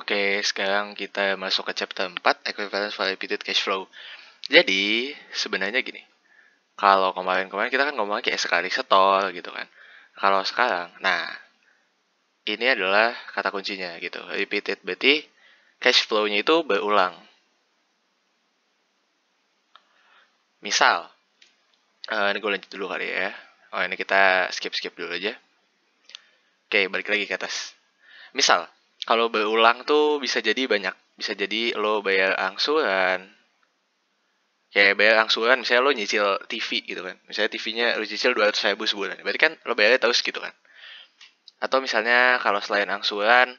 Oke, sekarang kita masuk ke chapter 4, Equivalence for Repeated Cash Flow. Jadi, sebenarnya gini, kalau kemarin-kemarin kita kan ngomong kayak sekali setor gitu kan. Kalau sekarang, nah, ini adalah kata kuncinya gitu. Repeated, berarti cash flow-nya itu berulang. Misal, ini gue lanjut dulu kali ya. Oh, ini kita skip dulu aja. Oke, balik lagi ke atas. Misal, kalau berulang tuh bisa jadi banyak. Bisa jadi lo bayar angsuran, kayak bayar angsuran, misalnya lo nyicil TV gitu kan. Misalnya TV-nya lo cicil 200.000 sebulan. Berarti kan lo bayarnya terus gitu kan. Atau misalnya kalau selain angsuran,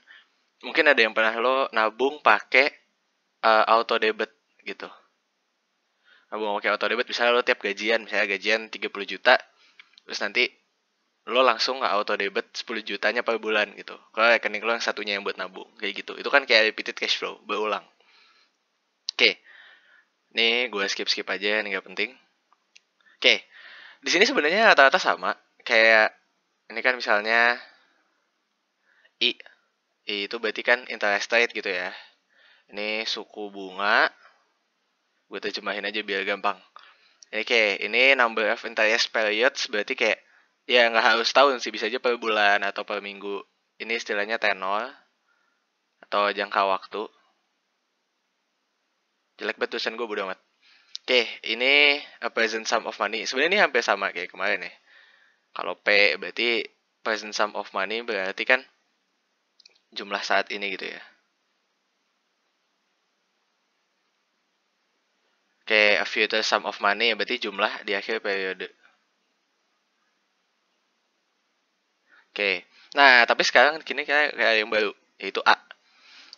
mungkin ada yang pernah lo nabung pakai auto debit gitu. Nabung pakai auto debit, misalnya lo tiap gajian, misalnya gajian 30 juta, terus nanti lo langsung auto debit 10 jutanya per bulan gitu. Kalau rekening lo yang satunya yang buat nabung, kayak gitu. Itu kan kayak repeated cash flow, berulang. Oke, nih gue skip aja, ini gak penting. Oke, di sini sebenarnya rata-rata sama. Kayak ini kan misalnya I. I itu berarti kan interest rate gitu ya. Ini suku bunga. Gue terjemahin aja biar gampang. Oke, ini number of interest periods berarti kayak ya nggak harus tahun sih, bisa aja per bulan atau per minggu. Ini istilahnya tenor atau jangka waktu. Jelek banget tulisan gue, bodo amat. Oke, ini a present sum of money. Sebenarnya ini hampir sama kayak kemarin ya. Kalau P berarti present sum of money berarti kan jumlah saat ini gitu ya. Kayak a future sum of money ya berarti jumlah di akhir periode. Oke. Nah, tapi sekarang kini kayak yang baru, yaitu A.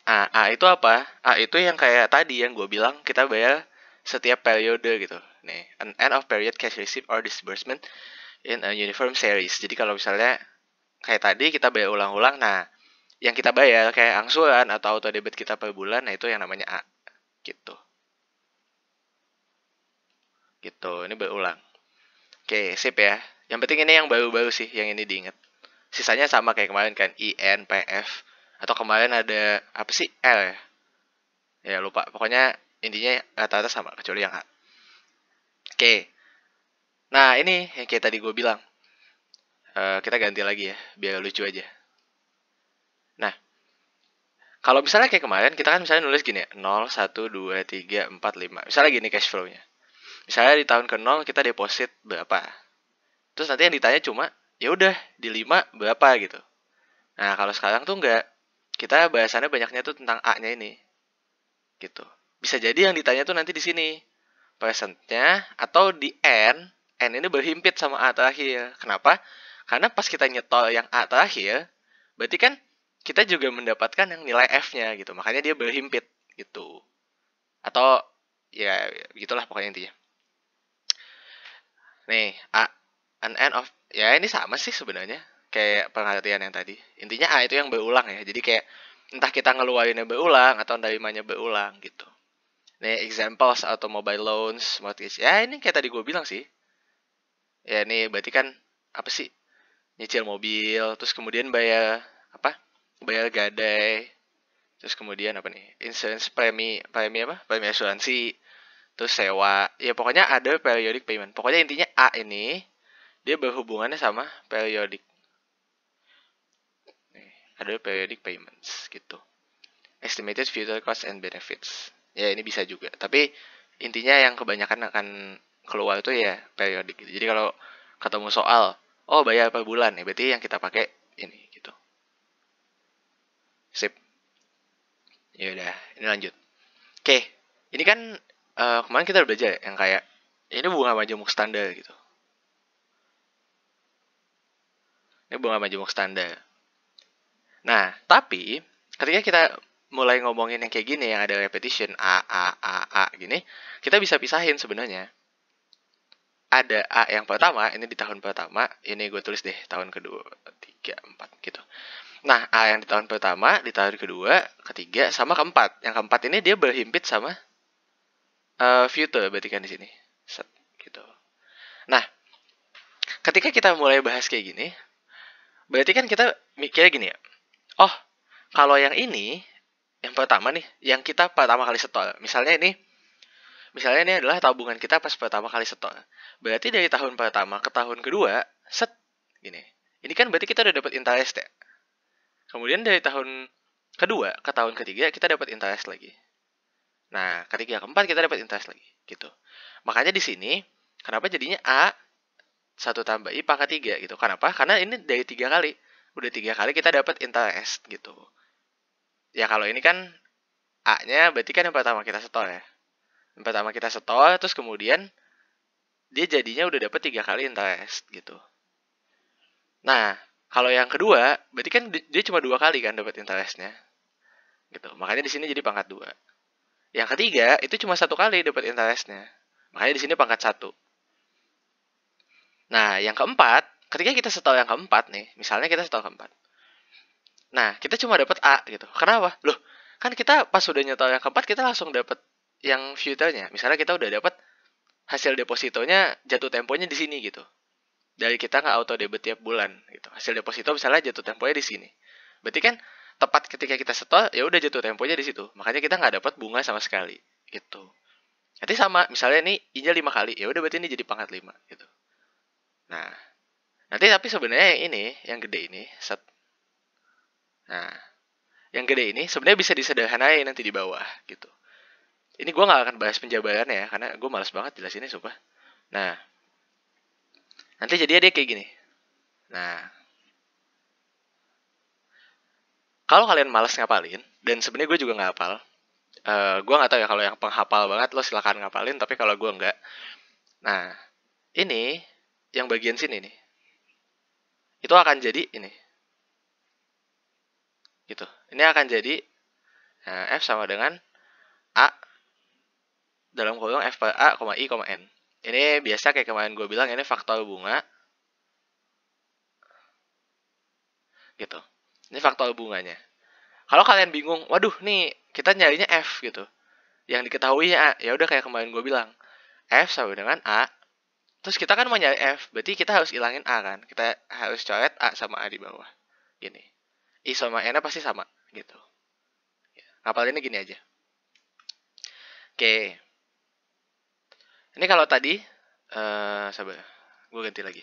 A itu apa? A itu yang kayak tadi yang gue bilang kita bayar setiap periode gitu. Nih, an end of period cash receipt or disbursement in a uniform series. Jadi kalau misalnya kayak tadi kita bayar ulang-ulang, nah yang kita bayar kayak angsuran atau auto debit kita per bulan, nah itu yang namanya A. Gitu. Gitu, ini berulang. Oke, sip ya. Yang penting ini yang baru-baru sih, yang ini diingat. Sisanya sama kayak kemarin kan, IN, PF. Atau kemarin ada, apa sih, L ya? Ya lupa, pokoknya intinya rata-rata sama, kecuali yang A. Oke, nah ini yang kayak tadi gue bilang. Kita ganti lagi ya, biar lucu aja. Nah, kalau misalnya kayak kemarin, kita kan misalnya nulis gini ya, 0, 1, 2, 3, 4, 5. Misalnya gini cash flow-nya. Misalnya di tahun ke-0 kita deposit berapa. Terus nanti yang ditanya cuma, ya udah di 5 berapa gitu. Nah, kalau sekarang tuh enggak. Kita bahasannya banyaknya tuh tentang A-nya ini. Gitu. Bisa jadi yang ditanya tuh nanti di sini. Presentnya atau di N ini berhimpit sama A terakhir. Kenapa? Karena pas kita nyetol yang A terakhir, berarti kan kita juga mendapatkan yang nilai F-nya gitu. Makanya dia berhimpit gitu. Atau ya gitulah pokoknya intinya. Nih, A an end of, ya ini sama sih sebenarnya kayak pengertian yang tadi. Intinya A itu yang berulang ya. Jadi kayak entah kita ngeluarinnya berulang atau nerimanya berulang gitu. Nih examples automobile loans, mortgage. Ya ini kayak tadi gue bilang sih. Ya ini berarti kan apa sih? Nyicil mobil, terus kemudian bayar apa? Bayar gadai. Terus kemudian apa nih? Insurance premi apa? Premi asuransi. Terus sewa. Ya pokoknya ada periodic payment. Pokoknya intinya A ini dia berhubungannya sama periodic. Nih, ada periodic payments gitu. Estimated future cost and benefits. Ya ini bisa juga. Tapi intinya yang kebanyakan akan keluar itu ya periodik gitu. Jadi kalau ketemu soal, oh bayar per bulan ya berarti yang kita pakai ini gitu. Sip. Ya udah, ini lanjut. Oke, ini kan kemarin kita udah belajar yang kayak ini bunga majemuk standar gitu. Ini bunga majemuk standar. Nah, tapi ketika kita mulai ngomongin yang kayak gini yang ada repetition A gini, kita bisa pisahin sebenarnya. Ada A yang pertama, ini di tahun pertama, ini gue tulis deh tahun kedua, 3, 4 gitu. Nah, A yang di tahun pertama, di tahun kedua, ketiga, sama keempat. Yang keempat ini dia berhimpit sama future berarti kan di sini. Set, gitu. Nah, ketika kita mulai bahas kayak gini, berarti kan kita mikirnya gini ya. Oh, kalau yang ini Yang pertama nih, yang kita pertama kali setor. Misalnya ini adalah tabungan kita pas pertama kali setor. Berarti dari tahun pertama ke tahun kedua, set gini. Ini kan berarti kita udah dapat interest ya. Kemudian dari tahun kedua ke tahun ketiga kita dapat interest lagi. Nah, ketiga keempat kita dapat interest lagi, gitu. Makanya di sini kenapa jadinya A 1 tambah I pangkat 3 gitu. Kenapa? Karena ini dari 3 kali. Udah 3 kali kita dapat interest gitu. Ya kalau ini kan A-nya berarti kan yang pertama kita setor ya. Yang pertama kita setor, terus kemudian dia jadinya udah dapat 3 kali interest gitu. Nah, kalau yang kedua, berarti kan dia cuma 2 kali kan dapat interestnya. Gitu. Makanya di sini jadi pangkat 2. Yang ketiga, itu cuma 1 kali dapat interestnya. Makanya di sini pangkat 1. Nah, yang keempat, ketika kita setor yang keempat nih, misalnya kita setor keempat. Nah, kita cuma dapat A gitu. Kenapa? Loh, kan kita pas udah nyetor yang keempat, kita langsung dapat yang future-nya. Misalnya kita udah dapat hasil depositonya, jatuh temponya di sini gitu. Dari kita nggak auto debit tiap bulan gitu. Hasil deposito misalnya jatuh temponya di sini. Berarti kan tepat ketika kita setor, ya udah jatuh temponya di situ. Makanya kita nggak dapat bunga sama sekali gitu. Nanti sama, misalnya nih I-nya 5 kali, ya udah berarti ini jadi pangkat 5 gitu. Nah, nanti tapi sebenarnya yang ini, yang gede ini, set. Nah, yang gede ini sebenarnya bisa disederhanain nanti di bawah gitu. Ini gue nggak akan bahas penjabarannya ya, karena gue malas banget jelasinnya sumpah. Nah, nanti jadinya dia kayak gini. Nah, kalau kalian malas ngapalin, dan sebenarnya gue juga nggak hafal, gue nggak tahu ya kalau yang penghafal banget lo silakan ngapalin, tapi kalau gue nggak. Nah, ini yang bagian sini nih, itu akan jadi ini, gitu. Ini akan jadi F sama dengan A dalam kurung F per A, I, N. Ini biasa kayak kemarin gue bilang, ini faktor bunga. Gitu. Ini faktor bunganya. Kalau kalian bingung, waduh nih kita nyarinya F gitu. Yang diketahui A, ya udah kayak kemarin gue bilang. F sama dengan A. Terus kita kan mau nyari F, berarti kita harus ilangin A kan. Kita harus coret A sama A di bawah. Gini. I sama N pasti sama gitu. Ngapalinnya gini aja. Oke. Ini kalau tadi, sabar, gue ganti lagi.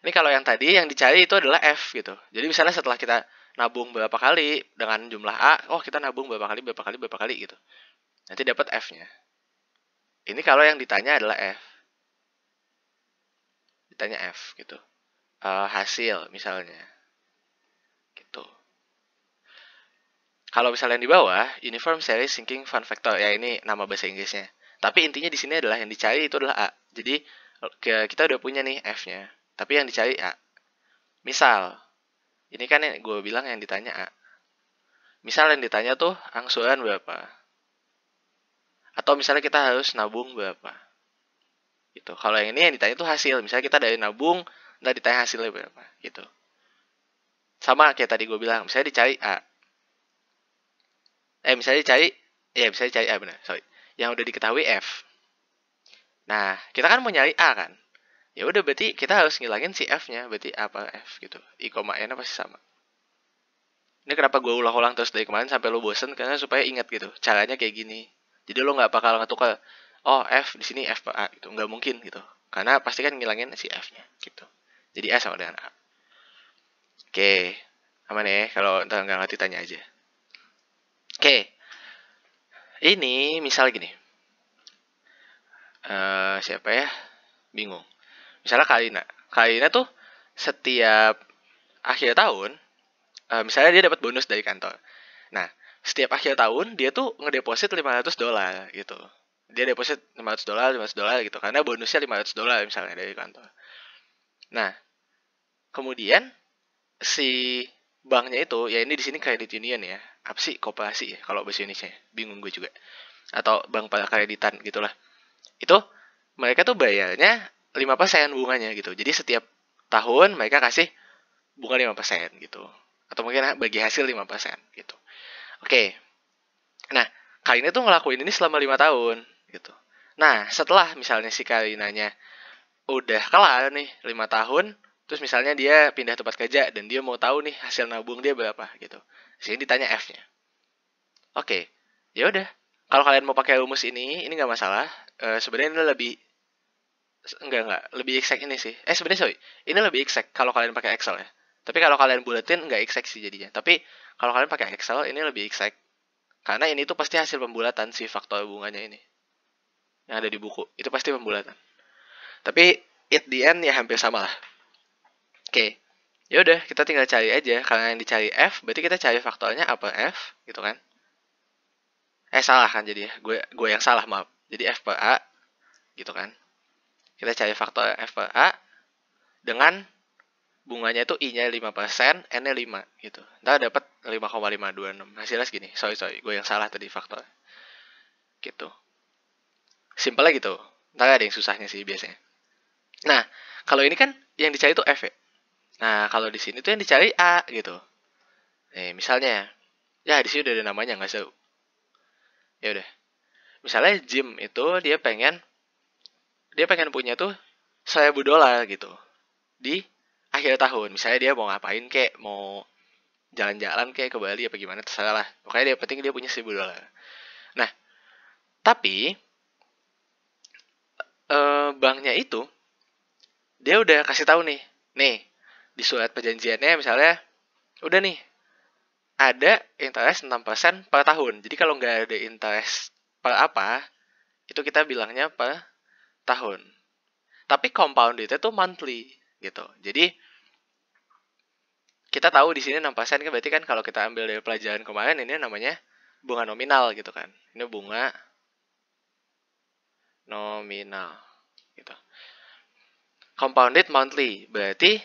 Ini kalau yang tadi yang dicari itu adalah F gitu. Jadi misalnya setelah kita nabung berapa kali dengan jumlah A, oh kita nabung berapa kali gitu. Nanti dapat F-nya. Ini kalau yang ditanya adalah F. Ditanya F gitu. Hasil misalnya. Gitu. Kalau misalnya di bawah, Uniform Series Sinking Fund Factor, ya ini nama bahasa Inggrisnya. Tapi intinya di sini adalah yang dicari itu adalah A. Jadi kita udah punya nih F-nya. Tapi yang dicari A. Misal, ini kan yang gue bilang yang ditanya A. Misal yang ditanya tuh angsuran berapa. Atau misalnya kita harus nabung berapa. Gitu. Kalau yang ini yang ditanya tuh hasil. Misalnya kita dari nabung, ntar ditanya hasilnya berapa. Gitu. Sama kayak tadi gue bilang, misalnya dicari A. Misalnya dicari, misalnya dicari A benar, sorry. Yang udah diketahui F. Nah, kita kan mau nyari A kan. Ya udah berarti kita harus ngilangin si F-nya, berarti A per F gitu. I, N pasti sama. Ini kenapa gue ulang-ulang terus dari kemarin sampai lo bosen, karena supaya ingat gitu. Caranya kayak gini. Jadi lo nggak bakal ngetukar, oh F di sini F per A gitu. Nggak mungkin gitu. Karena pasti kan ngilangin si F-nya gitu. Jadi A sama dengan A. Oke. Aman ya, kalau ntar nggak ngerti tanya aja. Oke. Ini misal gini. Siapa ya? Bingung. Misalnya Kalina tuh setiap akhir tahun, misalnya dia dapat bonus dari kantor. Nah, setiap akhir tahun dia tuh ngedeposit $500 gitu. Dia deposit $500 gitu karena bonusnya $500 misalnya dari kantor. Nah, kemudian si banknya itu, ya ini di sini credit union ya. Apa sih koperasi ya kalau bahasa Indonesia? Bingung gue juga. Atau bank kreditan gitulah. Itu mereka tuh bayarnya 5% bunganya gitu. Jadi setiap tahun mereka kasih bunga 5% gitu. Atau mungkin bagi hasil 5% gitu. Oke. Nah, Kalina tuh ngelakuin ini selama 5 tahun gitu. Nah, setelah misalnya si Kalinanya udah kelar nih 5 tahun, terus misalnya dia pindah tempat kerja dan dia mau tahu nih hasil nabung dia berapa gitu. Di sini ditanya F-nya. Oke, ya udah. Kalau kalian mau pakai rumus ini nggak masalah. Sebenarnya ini lebih enggak lebih exact ini sih. Sebenarnya sorry, ini lebih exact kalau kalian pakai Excel ya. Tapi kalau kalian buletin nggak exact sih jadinya. Tapi kalau kalian pakai Excel ini lebih exact. Karena ini tuh pasti hasil pembulatan si faktor bunganya ini yang ada di buku. Itu pasti pembulatan. Tapi at the end ya hampir sama lah. Oke. Ya udah, kita tinggal cari aja. Karena yang dicari F, berarti kita cari faktornya apa F, gitu kan? Salah kan jadi ya. Gue yang salah, maaf. Jadi F per A, gitu kan? Kita cari faktor F per A dengan bunganya itu I-nya 5%, N-nya 5 gitu. Ntar dapat 5,526. Hasilnya segini. Sorry, gue yang salah tadi faktor. Gitu. Simpelnya gitu. Ntar ada yang susahnya sih biasanya. Nah, kalau ini kan yang dicari itu F ya. Nah, kalau di sini tuh yang dicari A gitu. Misalnya, ya di sini udah ada namanya nggak seru. Ya udah. Misalnya Jim itu dia pengen punya tuh $1,000 gitu di akhir tahun. Misalnya dia mau ngapain kek, mau jalan-jalan kayak ke Bali apa gimana terserah lah. Pokoknya dia penting dia punya $1,000. Nah, tapi banknya itu dia udah kasih tahu nih di surat perjanjiannya misalnya udah nih ada interest 6% per tahun. Jadi kalau nggak ada interest per apa, itu kita bilangnya per tahun. Tapi compound itu tuh monthly gitu. Jadi kita tahu di sini 6% kan berarti kan kalau kita ambil dari pelajaran kemarin ini namanya bunga nominal gitu kan. Ini bunga nominal gitu. Compounded monthly berarti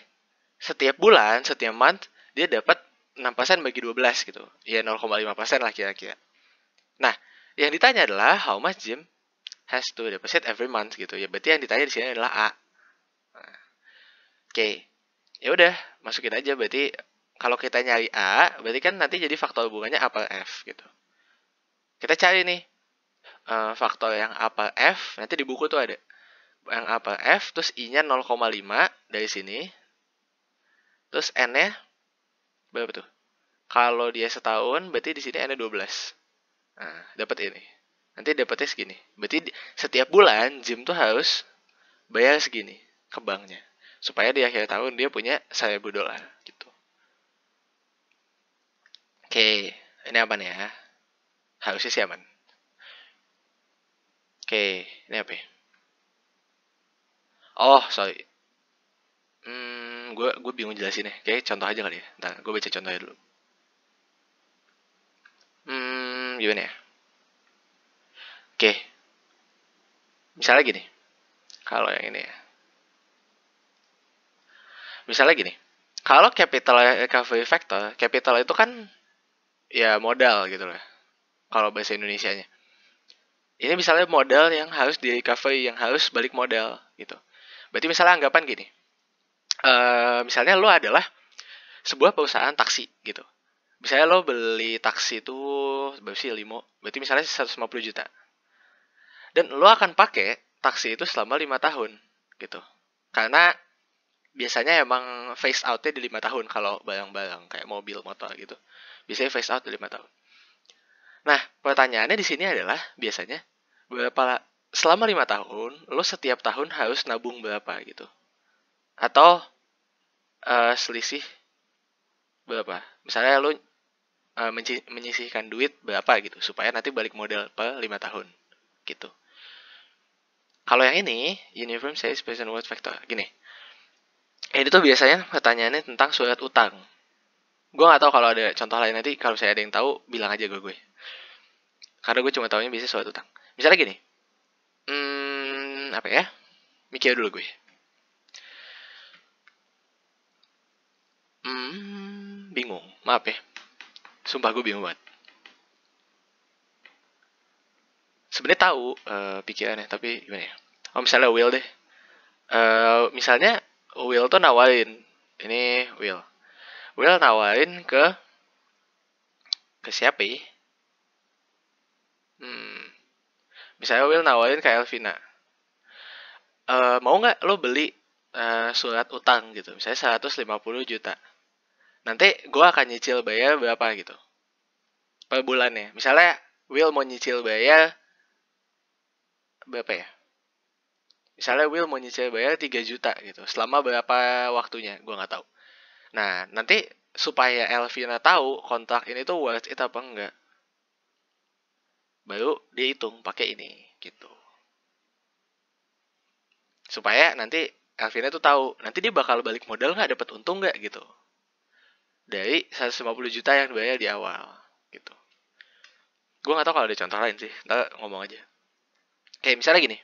setiap bulan, setiap month dia dapat 6% bagi 12 gitu. Ya 0,5% lah kira-kira. Nah, yang ditanya adalah how much Jim has to deposit every month gitu. Ya berarti yang ditanya di sini adalah A. Nah, oke. Ya udah, masukin aja berarti kalau kita nyari A, berarti kan nanti jadi faktor bunganya A per F gitu. Kita cari nih faktor yang A per F, nanti di buku tuh ada. Yang A per F, terus I-nya 0,5 dari sini. Terus N-nya berapa tuh? Kalau dia setahun, berarti di sini N-nya 12. Nah, dapat ini. Nanti dapatnya segini. Berarti setiap bulan Jim tuh harus bayar segini ke banknya. Supaya di akhir tahun dia punya $1,000 gitu. Oke, ini apa nih ya? Harusnya sih aman. Oke, ini apa ya? Oh, sorry. Gue bingung jelasin nih. Kayak contoh aja kali ya. Ntar, gue baca contohnya dulu. Gimana ya? Oke, misalnya gini. Kalau yang ini ya. Misalnya gini. Kalau capital recovery factor, capital itu kan ya modal gitu loh. Kalau bahasa Indonesianya. Ini misalnya modal yang harus di recovery, yang harus balik modal gitu. Berarti misalnya anggapan gini. Misalnya lo adalah sebuah perusahaan taksi gitu. Misalnya lo beli taksi itu berapa sih, limo, berarti misalnya 150 juta. Dan lo akan pakai taksi itu selama 5 tahun gitu. Karena biasanya emang phase out-nya di 5 tahun kalau barang-barang kayak mobil, motor gitu. Biasanya phase out di 5 tahun. Nah, pertanyaannya di sini adalah biasanya berapa selama 5 tahun lo setiap tahun harus nabung berapa gitu. Atau selisih berapa. Misalnya lo menyisihkan duit berapa gitu supaya nanti balik modal per 5 tahun gitu. Kalau yang ini uniform size present worth factor gini. Ini tuh biasanya pertanyaannya tentang surat utang. Gue nggak tahu kalau ada contoh lain, nanti kalau saya ada yang tahu bilang aja ke gue. Karena gue cuma tahunya biasanya surat utang. Misalnya gini. Apa ya? Mikir dulu gue. Bingung. Maaf ya. Sumpah gue bingung banget. Sebenarnya tahu pikirannya, tapi gimana ya? Oh, misalnya Will deh. Misalnya Will tuh nawarin. Ini Will. Will nawarin ke siapa ya? Misalnya Will nawarin ke Elvina. Mau nggak lo beli surat utang gitu. Misalnya 150 juta. Nanti gue akan nyicil bayar berapa gitu. per bulannya. Misalnya Will mau nyicil bayar berapa ya? Misalnya Will mau nyicil bayar 3 juta gitu. Selama berapa waktunya? Gue nggak tahu. Nah, nanti supaya Elvina tahu kontrak ini tuh worth it apa enggak, baru dia hitung pakai ini gitu. Supaya nanti Elvina tuh tahu, nanti dia bakal balik modal nggak, dapat untung nggak gitu. Dari 150 juta yang dibayar di awal gitu. Gue nggak tahu kalau ada contoh lain sih, ntar ngomong aja. Kayak misalnya gini,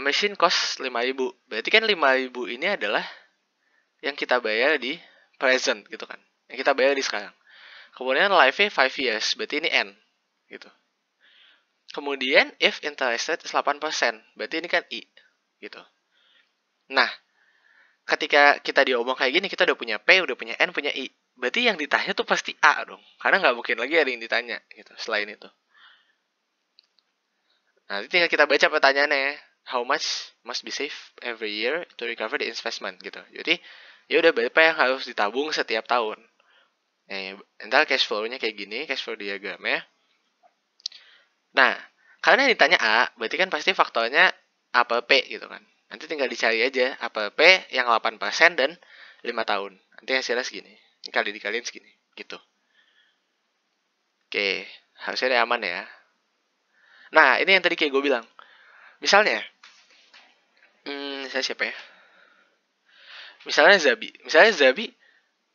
machine cost 5.000. Berarti kan 5.000 ini adalah yang kita bayar di present gitu kan. Yang kita bayar di sekarang. Kemudian life-nya 5 years, berarti ini N gitu. Kemudian if interest rate is 8%, berarti ini kan I gitu. Nah, ketika kita diomong kayak gini, kita udah punya P, udah punya N, punya I. Berarti yang ditanya tuh pasti A dong. Karena nggak mungkin lagi ada yang ditanya gitu selain itu. Nah, nanti tinggal kita baca pertanyaannya. How much must be saved every year to recover the investment gitu. Jadi, ya udah berapa yang harus ditabung setiap tahun. Entar cash flow-nya kayak gini, cash flow diagramnya. Nah, karena ditanya A, berarti kan pasti faktornya A per P gitu kan. Nanti tinggal dicari aja A per P yang 8% dan 5 tahun. Nanti hasilnya segini. Ini kali dikaliin segini. Gitu. Oke, harusnya ada aman ya. Nah, ini yang tadi kayak gue bilang. Misalnya, saya siapa ya? Misalnya Zabi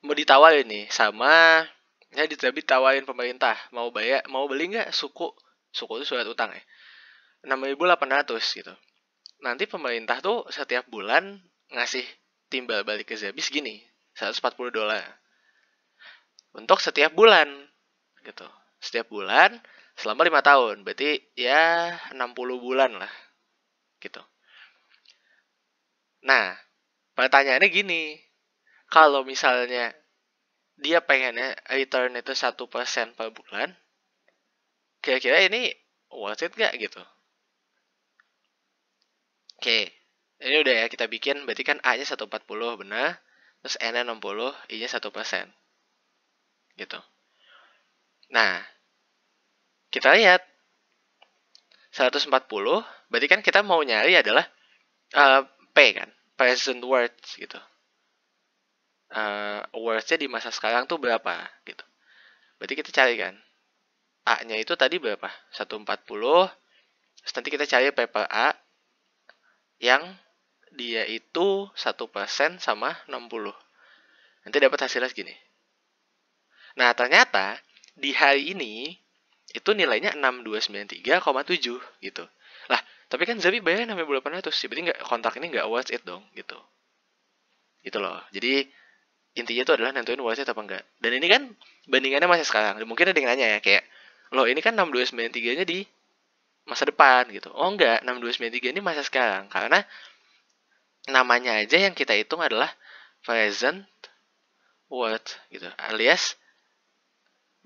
mau ditawarin nih sama, ya Zabi tawarin pemerintah mau beli nggak suku itu surat utang ya, 6.800 gitu. Nanti pemerintah tuh setiap bulan ngasih timbal balik ke Zabi segini, $140 untuk setiap bulan gitu. Setiap bulan selama 5 tahun, berarti ya 60 bulan lah gitu. Nah, pertanyaannya gini, kalau misalnya dia pengennya return itu 1% per bulan, kira-kira ini worth it gak gitu? Oke, ini udah ya kita bikin, berarti kan A-nya 140 benar, terus N-nya 60, I-nya 1%. Gitu. Nah, kita lihat 140, berarti kan kita mau nyari adalah P kan, present worth gitu. Worth-nya di masa sekarang tuh berapa gitu. Berarti kita cari kan, A-nya itu tadi berapa? 140, terus nanti kita cari P per A yang dia itu 1% sama 60. Nanti dapat hasilnya segini. Nah, ternyata di hari ini itu nilainya 6293,7 gitu. Lah, tapi kan Zabi bayar 6.800, berarti kontrak ini nggak worth it dong gitu. Gitu loh. Jadi intinya itu adalah nentuin worth it apa enggak. Dan ini kan bandingannya masih sekarang. Mungkin ada yang nanya ya kayak, loh ini kan 6293-nya di masa depan gitu. Oh enggak, 6293 ini masa sekarang. Karena namanya aja yang kita hitung adalah present worth gitu. Alias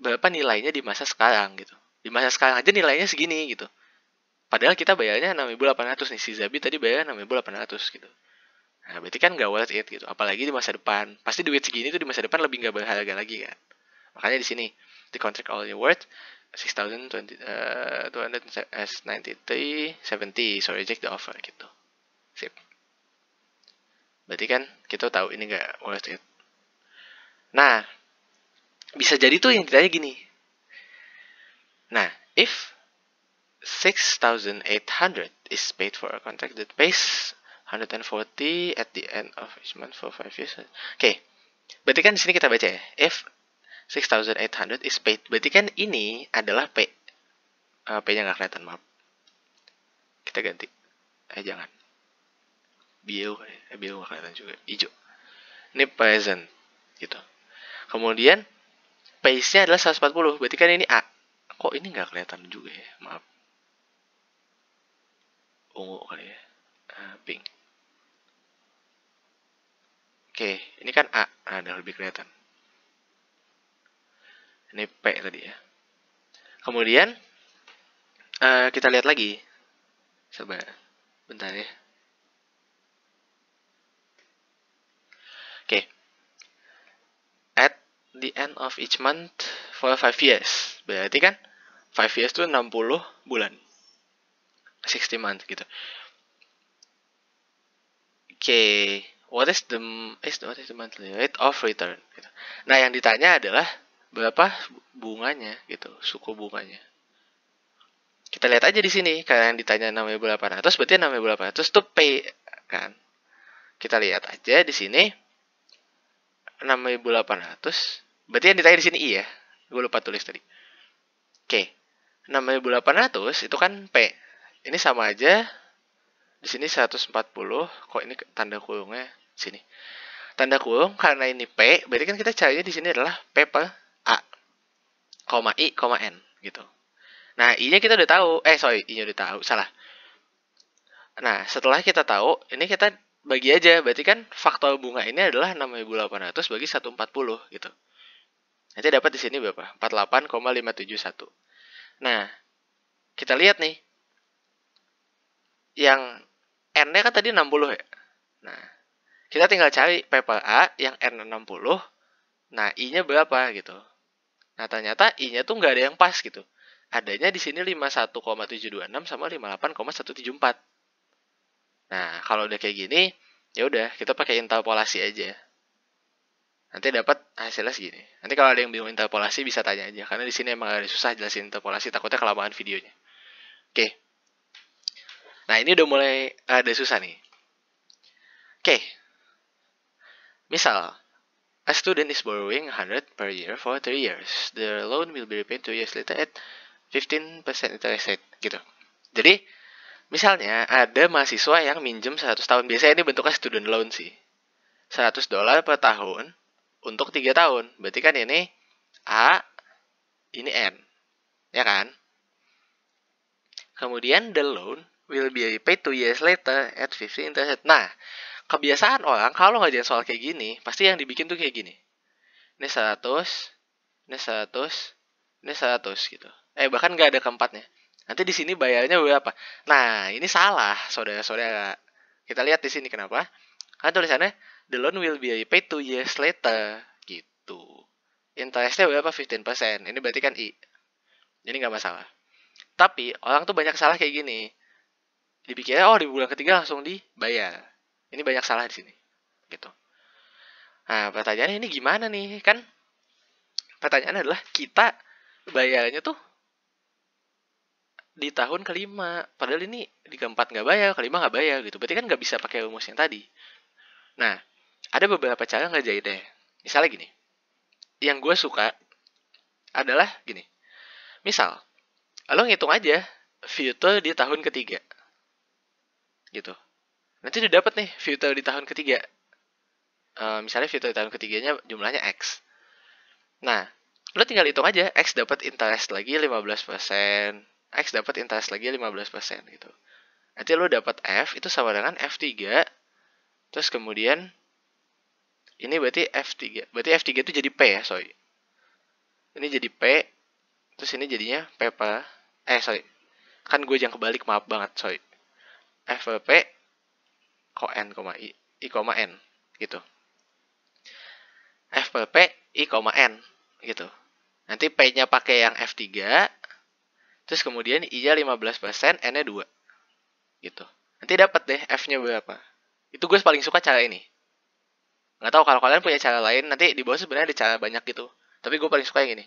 berapa nilainya di masa sekarang gitu. Di masa sekarang aja nilainya segini gitu. Padahal kita bayarnya 6.800 nih. Si Zabi tadi bayar 6.800 gitu. Nah, berarti kan gak worth it gitu. Apalagi di masa depan. Pasti duit segini tuh di masa depan lebih gak berharga lagi kan. Makanya di sini the contract only worth 6,293 so reject the offer gitu. Sip. Berarti kan kita tahu ini gak worth it. Nah, bisa jadi tuh yang ditanya gini. Nah, if 6,800 is paid for a contract that pays 140 at the end of each month for 5 years. Oke, berarti kan di sini kita baca ya. If 6,800 is paid, berarti kan ini adalah P. P-nya nggak kelihatan, maaf. Kita ganti. Jangan. Biru nggak kelihatan juga. Hijau. Ini present, gitu. Kemudian pace-nya adalah 140, berarti kan ini A. Kok ini nggak kelihatan juga ya, maaf. Ungu kali ya. Pink. Oke, ini kan A. Ada lebih kelihatan. Ini P tadi ya. Kemudian kita lihat lagi. Coba bentar ya. Oke. At the end of each month for 5 years. Berarti kan 5 years itu 60 bulan. 60 months gitu. Oke, what is the monthly rate of return? Gitu. Nah, yang ditanya adalah berapa bunganya gitu, suku bunganya. Kita lihat aja di sini, karena yang ditanya 6.800 berarti 6.800 itu P kan. Kita lihat aja di sini 6.800 berarti yang ditanya di sini I ya. Gue lupa tulis tadi. Oke. 6.800 itu kan P. Ini sama aja. Di sini 140. Kok ini tanda kurungnya sini. Tanda kurung karena ini P, berarti kan kita caranya di sini adalah P per A, I, N gitu. Nah, I-nya kita udah tahu. I-nya udah tahu. Salah. Nah, setelah kita tahu, ini kita bagi aja. Berarti kan faktor bunga ini adalah 6.800 bagi 140 gitu. Nanti dapat di sini berapa? 48,571. Nah, kita lihat nih. Yang N-nya kan tadi 60 ya. Nah, kita tinggal cari P per A yang N60. Nah, I-nya berapa gitu. Nah, ternyata I-nya tuh nggak ada yang pas gitu. Adanya di sini 51,726 sama 58,174. Nah, kalau udah kayak gini, ya udah kita pakai interpolasi aja. Nanti dapat hasilnya segini. Nanti kalau ada yang bingung interpolasi bisa tanya aja, karena di sini emang ada susah jelasin interpolasi, takutnya kelamaan videonya. Oke. Nah, ini udah mulai ada susah nih. Oke. Misal, a student is borrowing 100 per year for 3 years. The loan will be repaid 2 years later at 15% interest rate gitu. Jadi, misalnya ada mahasiswa yang minjem 100 tahun. Biasanya ini bentuknya student loan sih. $100 per tahun untuk 3 tahun. Berarti kan ini A, ini N. Ya kan? Kemudian the loan will be repaid 2 years later at 15% interest. Nah, kebiasaan orang kalau ngajarin soal kayak gini, pasti yang dibikin tuh kayak gini. Ini 100, ini 100, ini 100 gitu. Bahkan nggak ada keempatnya. Nanti di sini bayarnya berapa? Nah, ini salah, saudara-saudara. Kita lihat di sini kenapa? Kan tulisannya the loan will be repaid 2 years later gitu. Interestnya berapa? 15%. Ini berarti kan I. Jadi nggak masalah. Tapi orang tuh banyak salah kayak gini. Dipikirnya di bulan ketiga langsung dibayar. Ini banyak salah di sini. Gitu. Nah, pertanyaannya ini gimana nih? Kan pertanyaannya adalah kita bayarnya tuh di tahun kelima. Padahal ini di keempat nggak bayar, kelima nggak bayar gitu. Berarti kan nggak bisa pakai rumus yang tadi. Nah, ada beberapa cara ngerjainnya. Misalnya gini. Yang gue suka adalah gini. Misal, lo ngitung aja future di tahun ketiga. Gitu. Nanti udah dapet nih future di tahun ketiga. Misalnya future di tahun ketiganya jumlahnya X. Nah, lo tinggal hitung aja. X dapat interest lagi 15%. X dapat interest lagi 15% gitu. Nanti lo dapat F itu sama dengan F3. Terus kemudian ini berarti F3. Berarti F3 itu jadi P ya, sorry. Ini jadi P. Terus ini jadinya P per sorry. Kan gue jangan kebalik, maaf banget, sorry. F per P ko N, I, N gitu. F per P, I, N gitu. Nanti P-nya pakai yang F3. Terus kemudian I-nya 15%, N-nya 2. Gitu. Nanti dapat deh F-nya berapa. Itu gue paling suka cara ini. Nggak tahu kalau kalian punya cara lain, nanti di bawah sebenarnya ada cara banyak gitu. Tapi gue paling suka yang ini.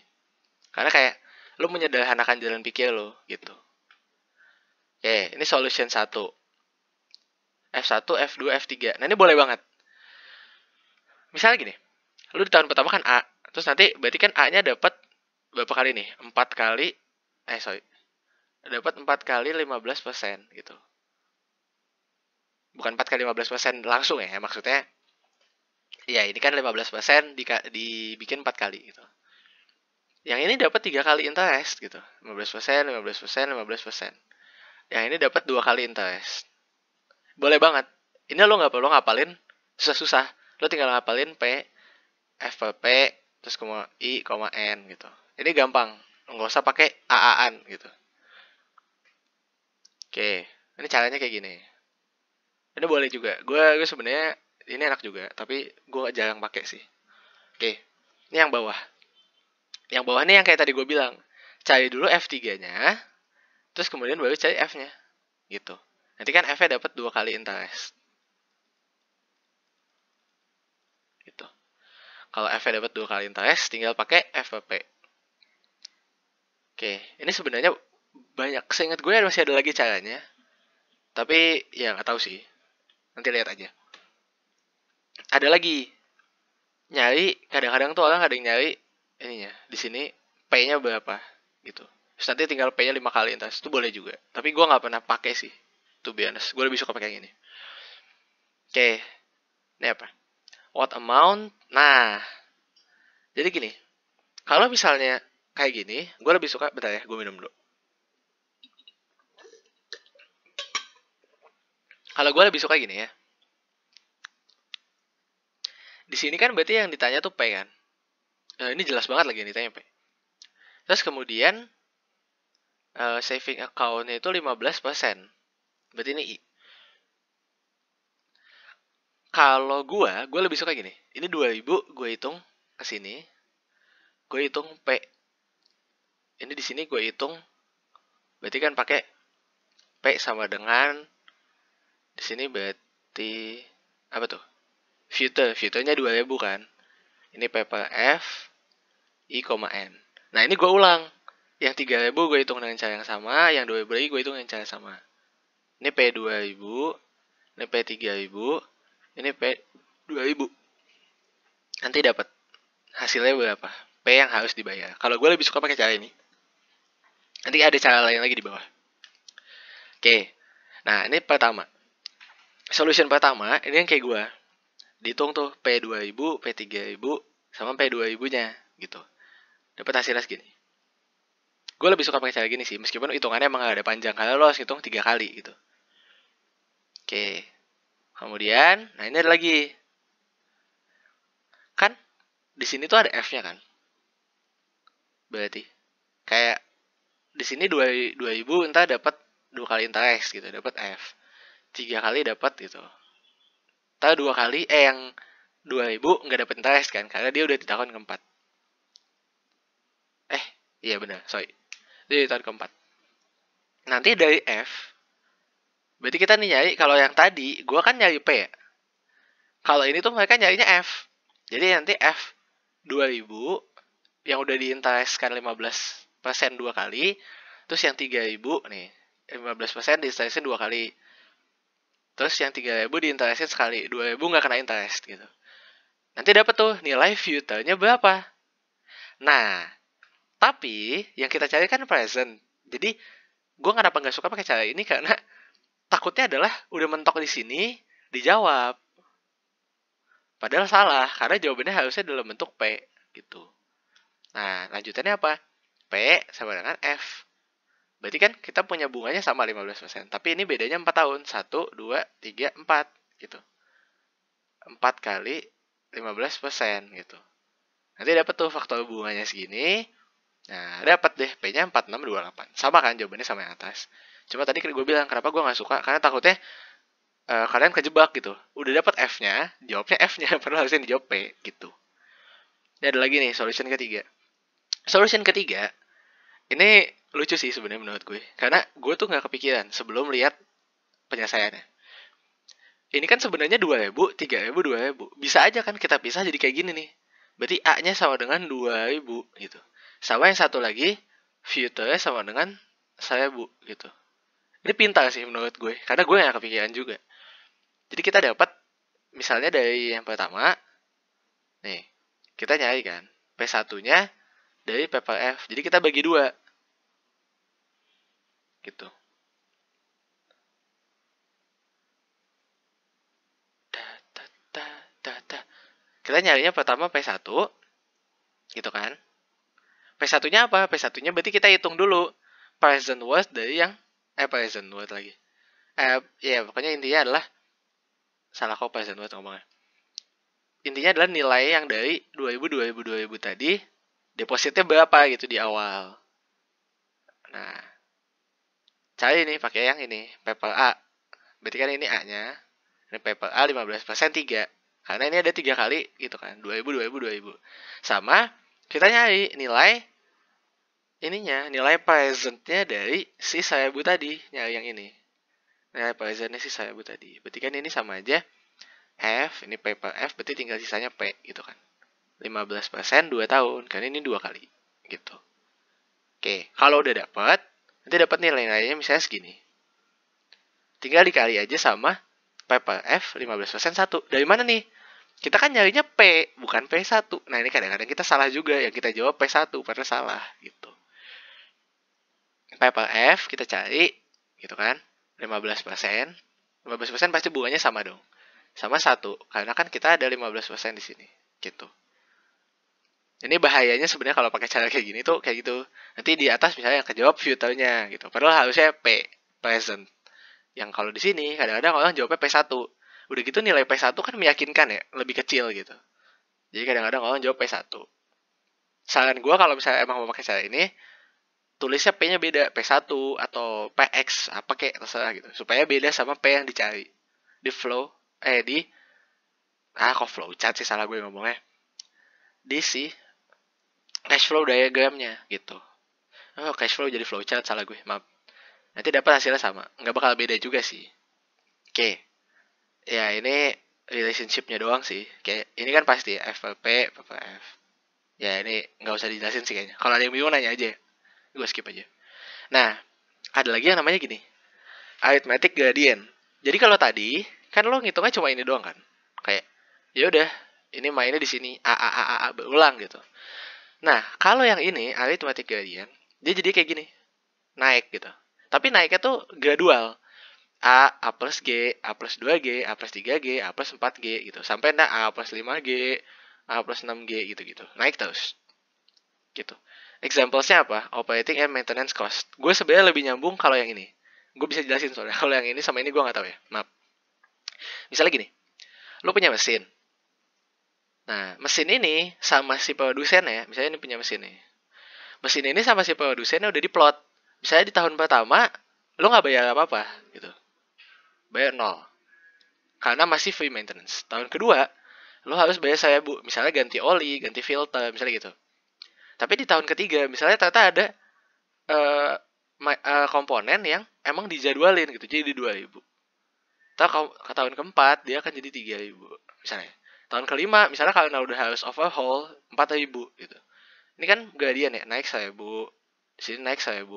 Karena kayak lo menyederhanakan jalan pikir lo gitu. Oke, ini solution 1. F1, F2, F3. Nah, ini boleh banget. Misalnya gini. Lo di tahun pertama kan A. Terus nanti berarti kan A-nya dapat berapa kali nih? 4 kali dapat 4 kali 15% gitu. Bukan 4 kali 15% langsung ya, maksudnya. Ya, ini kan 15% dibikin 4 kali gitu. Yang ini dapat 3 kali interest gitu. 15%, 15%, 15%. Yang ini dapat 2 kali interest. Boleh banget. Ini lo nggak perlu ngapalin susah-susah. Lo tinggal ngapalin P, F per P, terus I, N gitu. Ini gampang. Nggak usah pakai AA-an gitu. Oke, ini caranya kayak gini. Ini boleh juga. Gue sebenarnya ini enak juga, tapi gue jarang pakai sih. Oke, ini yang bawah. Yang bawah nih yang kayak tadi gue bilang. Cari dulu F3-nya, terus kemudian baru cari F-nya. Gitu. Nanti kan F-nya dapat 2 kali interest. Gitu. Kalau F-nya dapat 2 kali interest, tinggal pakai FPP. Oke, ini sebenarnya banyak. Seingat gue masih ada lagi caranya. Tapi ya nggak tahu sih. Nanti lihat aja. Ada lagi. Nyari, kadang-kadang tuh orang ada yang nyari ininya. Di sini P-nya berapa gitu. Terus nanti tinggal P-nya 5 kali interest. Itu boleh juga. Tapi gue nggak pernah pakai sih. To be honest. Gue lebih suka pakai yang ini. Oke. Ini apa? What amount? Nah. Jadi gini. Kalau misalnya kayak gini, gue lebih suka. Bentar ya, gue minum dulu. Kalau gue lebih suka gini ya. Di sini kan berarti yang ditanya tuh P kan. Ini jelas banget lagi yang ditanya P. Terus kemudian saving account-nya itu 15%. Berarti ini I. Kalau gue lebih suka gini. Ini 2000 gue hitung ke sini. Gue hitung P. Ini di sini gue hitung. Berarti kan pakai P sama dengan di sini berarti apa tuh? Future-nya 2000 kan. Ini P per F I, N. Nah, ini gue ulang. Yang 3000 gue hitung dengan cara yang sama, yang 2000 lagi gue hitung dengan cara sama. Ini P 2000, ini P 3000, ini P 2000. Nanti dapat hasilnya berapa? P yang harus dibayar. Kalau gue lebih suka pakai cara ini. Nanti ada cara lain lagi di bawah. Oke. Nah, ini pertama. Solution pertama, ini yang kayak gue. Dihitung tuh P2000, P3000, sama P2000-nya. Gitu. Dapat hasilnya segini. Gue lebih suka pakai cara gini sih. Meskipun hitungannya emang gak ada panjang. Karena lo harus hitung 3 kali gitu. Oke. Kemudian, nah ini ada lagi. Kan, di sini tuh ada F-nya kan. Berarti. Kayak, di sini 2000 entah dapat 2 kali interest gitu. Dapat F. 3 kali dapat gitu. Entah 2 kali, yang 2000 nggak dapat interest kan. Karena dia udah di tahun keempat. Iya benar, sorry. Dia di tahun keempat. Nanti dari F, berarti kita nih nyari, kalau yang tadi, gue kan nyari P ya. Kalau ini tuh mereka nyarinya F. Jadi nanti F 2000 yang udah diinterestkan 15% 2 kali, terus yang 3000 nih, 15% diinterestin 2 kali. Terus yang 3000 diinterestin sekali, 2000 nggak kena interest gitu. Nanti dapat tuh nilai future-nya berapa. Nah, tapi yang kita cari kan present. Jadi gue kenapa nggak suka pakai cara ini karena takutnya adalah udah mentok di sini dijawab. Padahal salah karena jawabannya harusnya dalam bentuk P gitu. Nah, lanjutannya apa? P sama dengan F. Berarti kan kita punya bunganya sama 15%. Tapi ini bedanya 4 tahun. 1, 2, 3, 4 gitu. 4 kali 15% gitu. Nanti dapat tuh faktor bunganya segini. Nah, dapat deh P-nya 4628. Sama kan jawabannya sama yang atas. Cuma tadi gue bilang kenapa gue gak suka. Karena takutnya kalian kejebak gitu. Udah dapat F-nya, jawabnya F-nya. Padahal harusnya dijawab P gitu. Ini ada lagi nih, solution ketiga. Solution ketiga, ini lucu sih sebenarnya menurut gue. Karena gue tuh gak kepikiran sebelum lihat penyelesaiannya. Ini kan sebenarnya 2000, 3000, 2000. Bisa aja kan kita pisah jadi kayak gini nih. Berarti A-nya sama dengan 2000 gitu. Sama yang satu lagi, future-nya sama dengan 1000 gitu. Ini pintar sih menurut gue. Karena gue gak kepikiran juga. Jadi kita dapat, misalnya dari yang pertama, nih, kita nyari kan. P1-nya dari P per F. Jadi kita bagi 2. Gitu. Kita nyarinya pertama P1. Gitu kan. P1-nya apa? P1-nya berarti kita hitung dulu. Present worth dari yang... present worth lagi. Ya pokoknya intinya adalah... Salah kok present worth ngomongnya. Intinya adalah nilai yang dari 2000 tadi. Depositnya berapa gitu di awal. Nah, cari nih pakai yang ini, paper A. Berarti kan ini A-nya. Ini paper A 15% 3. Karena ini ada 3 kali gitu kan. 2000. Sama Kita nyari nilai nilai presentnya dari si Sayabu tadi, nyari yang ini. Nilai presentnya si Sayabu tadi. Berarti kan ini sama aja F, ini P per F, berarti tinggal sisanya P gitu kan. 15% 2 tahun, kan ini 2 kali gitu. Oke, kalau udah dapat, nanti dapat nilai-nilainya misalnya segini. Tinggal dikali aja sama P per F 15% 1. Dari mana nih? Kita kan nyarinya P, bukan P1. Nah, ini kadang-kadang kita salah juga. Yang kita jawab P1, padahal salah gitu. P per F kita cari, gitu kan. 15%. 15% pasti bunganya sama dong. Sama 1. Karena kan kita ada 15% di sini. Gitu. Ini bahayanya sebenarnya kalau pakai cara kayak gini tuh kayak gitu. Nanti di atas misalnya yang kejawab future-nya gitu. Padahal harusnya P, present. Yang kalau di sini kadang-kadang orang jawabnya P1. Udah gitu nilai P1 kan meyakinkan ya, lebih kecil gitu. Jadi kadang-kadang orang jawab P1. Saran gue kalau misalnya emang mau pakai cara ini, tulisnya P-nya beda, P1 atau PX, apa kayak terserah gitu. Supaya beda sama P yang dicari. Di flow, kok flow chart sih salah gue ngomongnya. Di si cash flow diagramnya gitu. Oh, cash flow jadi flow chart, salah gue, maaf. Nanti dapat hasilnya sama, nggak bakal beda juga sih. Oke, ya ini relationship-nya doang sih. Kayak ini kan pasti FLP, PPF. Ya ini nggak usah dijelasin sih kayaknya. Kalau ada yang bingung nanya aja, gue skip aja. Nah, ada lagi yang namanya gini, arithmetic gradient. Jadi kalau tadi kan lo ngitungnya cuma ini doang kan, kayak ya udah ini mainnya di sini a berulang gitu. Nah, kalau yang ini arithmetic gradient, dia jadi kayak gini, naik gitu. Tapi naiknya tuh gradual. A plus G, A plus 2G, A plus 3G, A plus 4G gitu. Sampai A plus 5G, A plus 6G gitu-gitu. Naik terus. Gitu. Examplesnya apa? Operating and maintenance cost. Gue sebenarnya lebih nyambung kalau yang ini. Gue bisa jelasin soalnya. Kalau yang ini sama ini gue nggak tahu ya. Maaf. Misalnya gini. Lo punya mesin. Nah, mesin ini sama si produsennya. Misalnya ini punya mesin nih. Mesin ini sama si produsennya udah diplot. Misalnya di tahun pertama, lo nggak bayar apa-apa gitu. Bayar 0. Karena masih free maintenance. Tahun kedua, lo harus bayar saya bu, misalnya ganti oli, ganti filter, misalnya gitu. Tapi di tahun ketiga, misalnya ternyata ada uh, komponen yang emang dijadwalin gitu, jadi 2.000. Ke tahun keempat, dia akan jadi 3.000, misalnya. Tahun kelima, misalnya kalau udah harus overhaul, 4.000 gitu. Ini kan gradient ya, naik 1.000, di sini naik 1.000,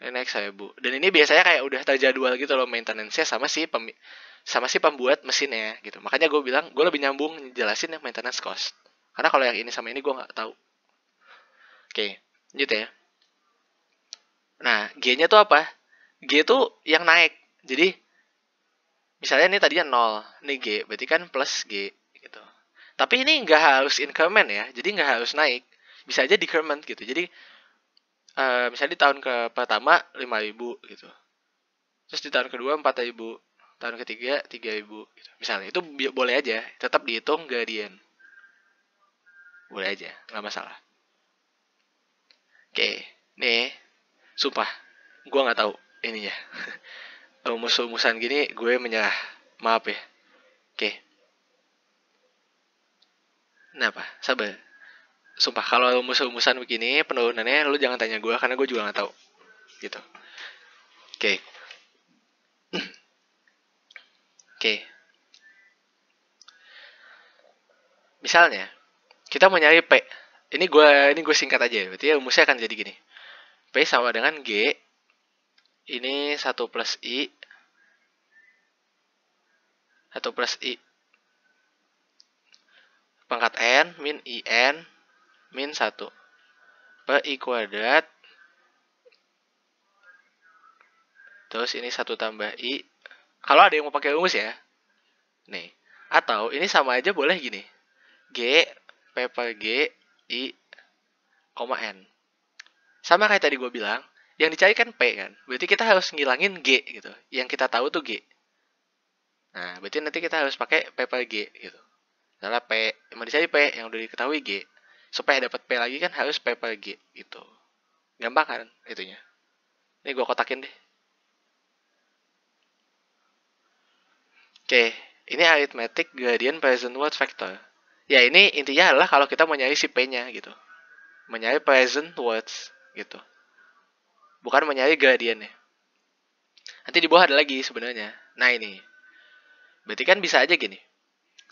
ini naik 1.000. Dan ini biasanya kayak udah terjadwal gitu loh maintenance-nya sama si pembuat mesinnya gitu. Makanya gue bilang gue lebih nyambung jelasin yang maintenance cost. Karena kalau yang ini sama ini gue nggak tahu. Oke, gitu ya. Nah, G-nya tuh apa? G itu yang naik. Jadi misalnya ini tadinya 0, ini G, berarti kan plus G gitu. Tapi ini nggak harus increment ya, jadi nggak harus naik. Bisa aja decrement gitu. Jadi misalnya di tahun pertama 5.000 gitu. Terus di tahun kedua 4.000, tahun ketiga 3.000 gitu. Misalnya itu boleh aja, tetap dihitung gradient. Boleh aja, nggak masalah. Oke, nih, sumpah, gue nggak tahu ininya. Rumus-rumusan gini gue menyerah, maaf ya. Oke, kenapa? Sabar. Sumpah, kalau rumus-rumusan begini penurunannya lu jangan tanya gue karena gue juga nggak tahu. Gitu. Oke. Oke. Misalnya, kita mau nyari P. Ini gue singkat aja. Berarti ya rumusnya akan jadi gini. P sama dengan G. Ini 1 plus I. 1 plus I. Pangkat N min IN min 1. Per I kuadrat. Terus ini 1 tambah I. Kalau ada yang mau pakai rumus ya. Nih. Atau ini sama aja boleh gini. G, P per G, I, N. Sama kayak tadi gue bilang, yang dicari kan P kan. Berarti kita harus ngilangin G gitu. Yang kita tahu tuh G. Nah, berarti nanti kita harus pakai P per G gitu. Misalnya P, yang dicari P, yang udah diketahui G. Supaya dapat P lagi kan harus P per G gitu. Gampang kan itunya. Ini gue kotakin deh. Oke, ini arithmetic gradient present worth factor. Ya ini intinya adalah kalau kita mau nyari si P-nya gitu. Menyari present words gitu. Bukan menyari gradiennya. Nanti di bawah ada lagi sebenarnya. Nah ini. Berarti kan bisa aja gini.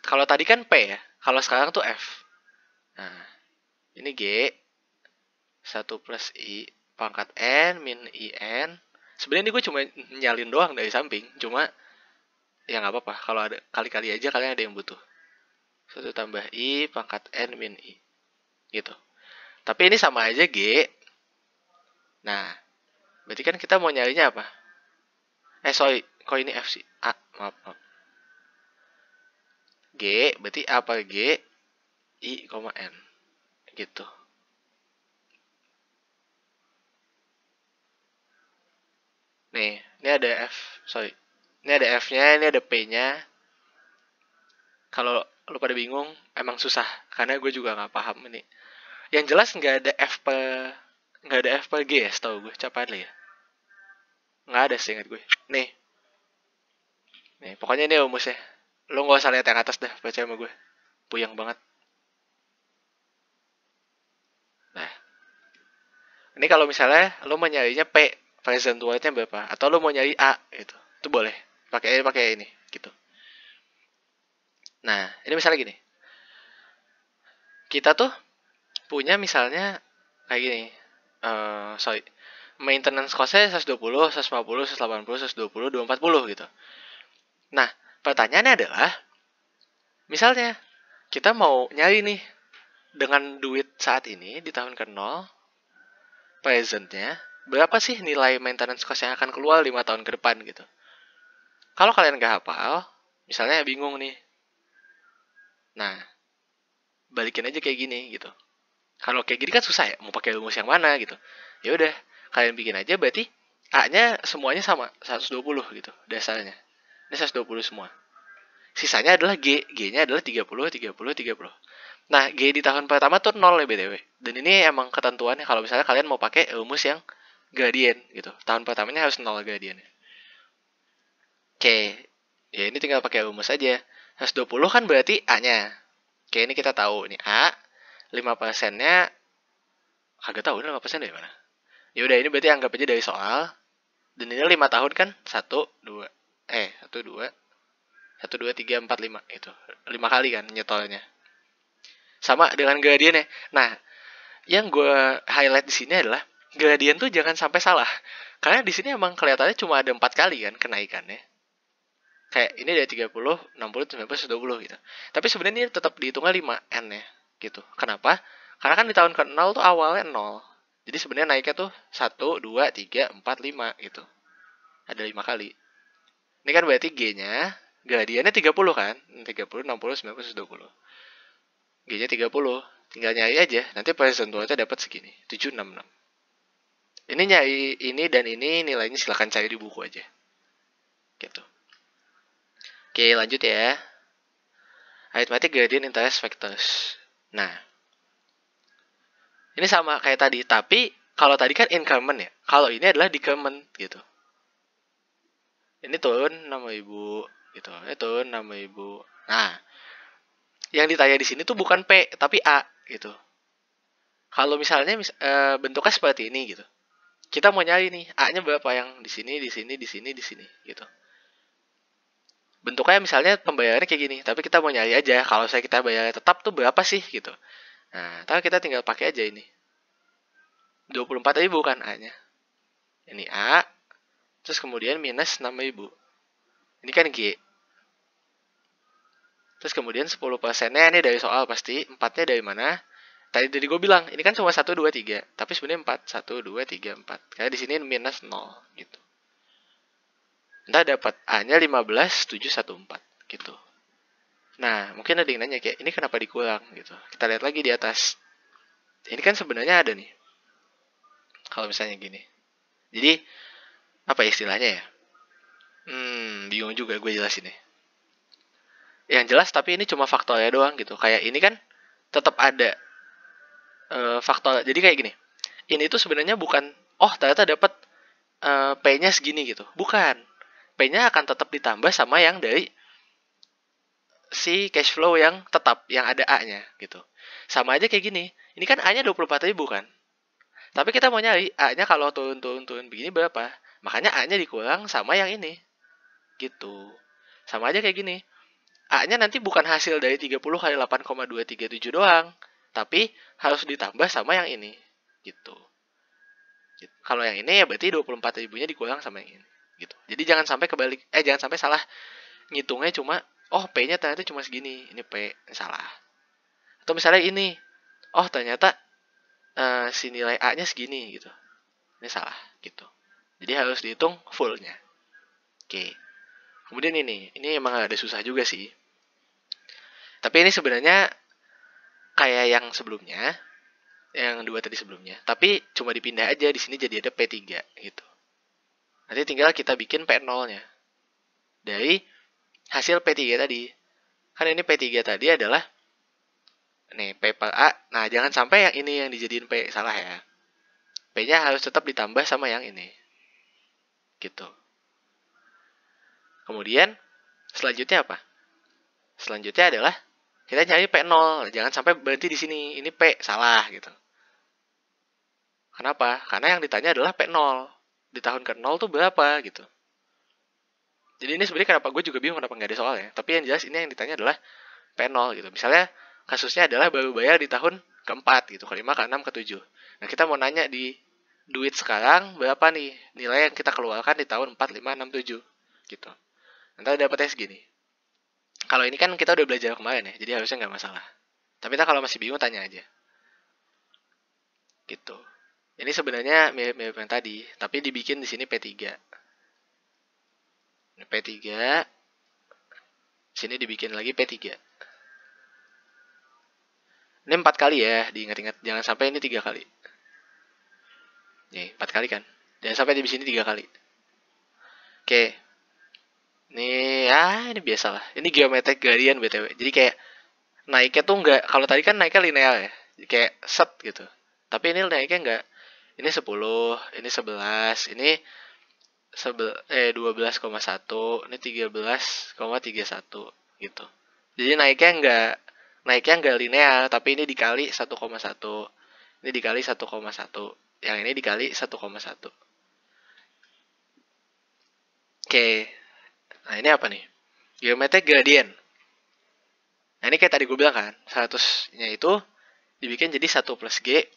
Kalau tadi kan P ya. Kalau sekarang tuh F. Nah, ini G. 1 plus I pangkat N min IN. Sebenarnya ini gue cuma nyalin doang dari samping. Cuma ya nggak apa-apa. Kalau ada kali-kali aja kalian ada yang butuh. 1 tambah I pangkat N min I. Gitu. Tapi ini sama aja G. Nah, berarti kan kita mau nyarinya apa? Sorry. Kok ini F sih? A. Maaf. G. Berarti A per G. I, N. Gitu. Nih, ini ada F. Sorry. Ini ada F-nya, ini ada P-nya. Kalau lu pada bingung, emang susah. Karena gue juga nggak paham ini. Yang jelas nggak ada F per G ya, setahu gue. Capaan lah ya. Nggak ada sih, ingat gue. Nih, pokoknya ini rumusnya. Lu nggak usah lihat yang atas dah, percaya sama gue. Puyeng banget. Nah, ini kalau misalnya lu mau nyarinya P, present word-nya berapa? Atau lu mau nyari A, gitu. Itu boleh. Pakai ini, gitu. Nah, ini misalnya gini. Kita tuh punya misalnya kayak gini. Sorry. Maintenance cost-nya 120, 150, 180, 120, 240 gitu. Nah, pertanyaannya adalah, misalnya kita mau nyari nih dengan duit saat ini di tahun ke-0, presentnya, berapa sih nilai maintenance cost yang akan keluar 5 tahun ke depan gitu. Kalau kalian gak hafal, misalnya bingung nih. Nah, balikin aja kayak gini gitu. Kalau kayak gini kan susah ya, mau pakai rumus yang mana gitu. Ya udah, kalian bikin aja berarti A-nya semuanya sama, 120 gitu dasarnya. Ini 120 semua. Sisanya adalah G. G-nya adalah 30, 30, 30. Nah, G di tahun pertama tuh 0 ya BTW. Dan ini emang ketentuannya kalau misalnya kalian mau pakai rumus yang gradien gitu. Tahun pertamanya harus 0 gradiennya. Oke, ya ini tinggal pakai rumus aja. 120 kan berarti A-nya. Oke, ini kita tahu. Ini A, 5%-nya kagak tahu ini 5% dari mana. Ya udah, ini berarti anggap aja dari soal. Dan ini 5 tahun kan? 1, 2, 3, 4, 5 itu. 5 kali kan nyetolnya. Sama dengan gradiennya. Nah, yang gue highlight di sini adalah gradien tuh jangan sampai salah. Karena di sini emang kelihatannya cuma ada 4 kali kan kenaikannya. Kayak ini dari 30, 60, 90, 120 gitu. Tapi sebenarnya ini tetap dihitungnya 5N ya gitu. Kenapa? Karena kan di tahun ke-0 tuh awalnya 0. Jadi sebenarnya naiknya tuh 1, 2, 3, 4, 5 gitu. Ada 5 kali. Ini kan berarti G-nya, gradiennya 30 kan? 30, 60, 90, 120. G-nya 30. Tinggal nyari aja. Nanti persentualnya dapat segini. 766. Ini nyari ini dan ini nilainya silahkan cari di buku aja. Gitu. Oke, lanjut ya. Arithmetic gradient interest factors. Nah, ini sama kayak tadi, tapi kalau tadi kan increment ya. Kalau ini adalah decrement gitu. Ini turun 6.000 gitu. Ini turun 6.000. Nah, yang ditanya di sini tuh bukan P tapi A gitu. Kalau misalnya bentuknya seperti ini gitu. Kita mau nyari nih A-nya berapa yang di sini, di sini, di sini, di sini gitu. Bentuknya misalnya pembayarannya kayak gini, tapi kita mau nyari aja kalau saya kita bayarnya tetap tuh berapa sih gitu. Nah, tapi kita tinggal pakai aja ini. 24.000 kan A-nya. Ini A, terus kemudian minus 6.000. Ini kan G. Terus kemudian 10%-nya ini dari soal pasti, 4-nya dari mana? Tadi gue bilang, ini kan cuma 1, 2, 3. Tapi sebenarnya 4, 1, 2, 3, 4. Karena di sini minus 0 gitu. Entah dapat A-nya 15.714 gitu. Nah, mungkin ada yang nanya kayak, ini kenapa dikurang gitu. Kita lihat lagi di atas. Ini kan sebenarnya ada nih. Kalau misalnya gini. Jadi, apa istilahnya ya? Bingung juga gue jelasin nih. Yang jelas, tapi ini cuma faktornya doang gitu. Kayak ini kan tetap ada faktor. Jadi kayak gini. Ini tuh sebenarnya bukan, ternyata dapat P-nya segini gitu. Bukan. P-nya akan tetap ditambah sama yang dari si cash flow yang tetap, yang ada A-nya gitu. Sama aja kayak gini. Ini kan A-nya 24.000 kan. Tapi kita mau nyari A-nya kalau turun begini berapa. Makanya A-nya dikurang sama yang ini. Gitu. Sama aja kayak gini. A-nya nanti bukan hasil dari 30 kali 8,237 doang. Tapi harus ditambah sama yang ini. Gitu. Kalau yang ini ya berarti 24 ribunya dikurang sama yang ini. Gitu. Jadi jangan sampai kebalik. Jangan sampai salah ngitungnya cuma, oh P-nya ternyata cuma segini. Ini P. Salah. Atau misalnya ini. Oh ternyata si nilai A-nya segini gitu. Ini salah gitu. Jadi harus dihitung fullnya. Oke. Kemudian ini emang ada susah juga sih. Tapi ini sebenarnya kayak yang sebelumnya, yang dua tadi sebelumnya. Tapi cuma dipindah aja, di sini jadi ada P3 gitu. Nanti tinggal kita bikin P0-nya dari hasil P3 tadi. Kan ini P3 tadi adalah nih P per A. Nah, jangan sampai yang ini yang dijadiin P, salah ya. P-nya harus tetap ditambah sama yang ini. Gitu. Kemudian selanjutnya apa? Selanjutnya adalah kita cari P0. Jangan sampai berhenti di sini. Ini P, salah gitu. Kenapa? Karena yang ditanya adalah P0. Di tahun ke-0 tuh berapa gitu. Jadi ini sebenarnya kenapa gue juga bingung kenapa nggak ada soalnya. Tapi yang jelas ini yang ditanya adalah P0 gitu. Misalnya kasusnya adalah baru bayar di tahun ke-4 gitu. Ke-5, ke-6, ke-7. Nah kita mau nanya di duit sekarang berapa nih nilai yang kita keluarkan di tahun 4, 5, 6, 7 gitu. Nanti dapetnya segini. Kalau ini kan kita udah belajar kemarin ya. Jadi harusnya nggak masalah. Tapi kita kalau masih bingung tanya aja. Gitu. Ini sebenarnya mirip-mirip yang tadi, tapi dibikin di sini P3. Ini P3. Sini dibikin lagi P3. Ini 4 kali ya, diingat-ingat. Jangan sampai ini 3 kali. Nih, 4 kali kan. Jangan sampai di sini 3 kali. Oke. Ini biasa lah. Ini geometric gradient BTW. Jadi kayak naiknya tuh enggak, kalau tadi kan naiknya linear ya. Kayak set gitu. Tapi ini naiknya enggak. Ini 10, ini 11, ini 12,1, ini 13,31 gitu. Jadi naiknya enggak linear, tapi ini dikali 1,1. Ini dikali 1,1. Yang ini dikali 1,1. Oke. Nah, ini apa nih? Geometric gradient. Nah, ini kayak tadi gue bilang kan, 100-nya itu dibikin jadi 1 plus G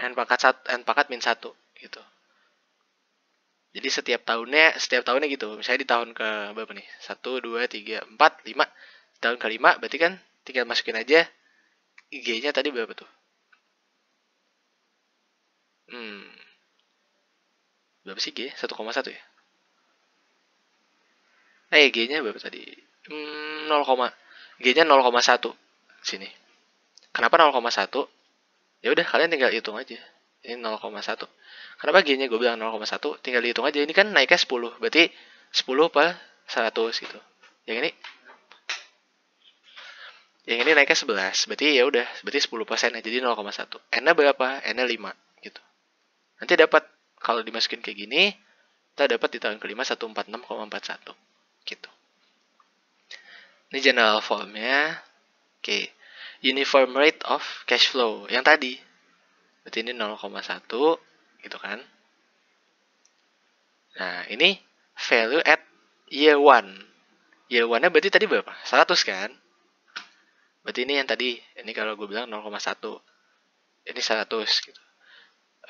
N pangkat min 1 gitu. Jadi setiap tahunnya gitu. Misalnya di tahun ke berapa nih? 1, 2, 3, 4, 5. Di tahun ke-5 berarti kan tinggal masukin aja G-nya tadi berapa tuh? Berapa sih G? 1,1 ya? G-nya berapa tadi? 0, G-nya 0,1 sini. Kenapa 0,1? Ya udah kalian tinggal hitung aja. Ini 0,1. Kenapa G-nya gue bilang 0,1? Tinggal dihitung aja. Ini kan naiknya 10. Berarti 10 per 100 gitu. Yang ini naiknya 11. Berarti ya udah, berarti 10% ya. Jadi 0,1. N-nya berapa? N-nya 5 gitu. Nanti dapat kalau dimasukin kayak gini, kita dapat di tahun ke-5 146,41 gitu. Ini general formnya. Oke. Uniform rate of cash flow yang tadi. Berarti ini 0,1 gitu kan. Nah, ini value at year 1. Year 1-nya berarti tadi berapa? 100 kan? Berarti ini yang tadi. Ini kalau gue bilang 0,1. Ini 100 gitu.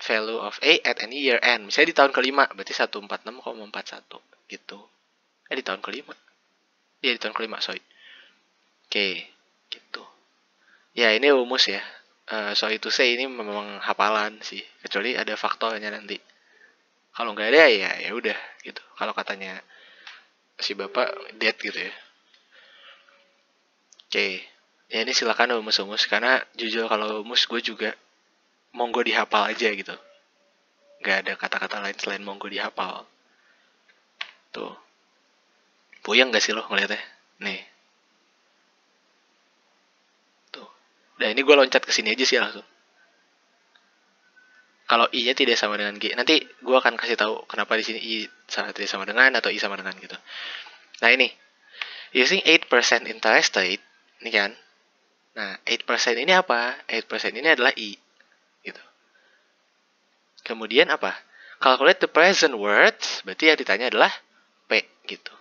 Value of A at any year end. Misalnya di tahun ke-5, berarti 146,41 gitu. Di tahun ke-5. Iya, di tahun ke-5, sorry. Oke, gitu. Ya, ini rumus ya. Sorry to say, ini memang hafalan sih. Kecuali ada faktornya nanti. Kalau nggak ada ya udah gitu. Kalau katanya si bapak dead gitu ya. Oke. Ya ini silakan rumus-rumus. Karena jujur kalau rumus gue juga monggo dihafal aja gitu. Nggak ada kata-kata lain selain monggo dihafal. Tuh. Puyeng gak sih lo ngeliatnya? Nih. Tuh. Nah ini gue loncat ke sini aja sih langsung. Kalau I-nya tidak sama dengan G. Nanti gue akan kasih tahu kenapa di sini I tidak sama dengan atau I sama dengan gitu. Nah ini. using 8% interest rate, ini kan. Nah, 8% ini apa? 8% ini adalah I, gitu. Kemudian apa? Calculate the present worth, berarti yang ditanya adalah P, gitu.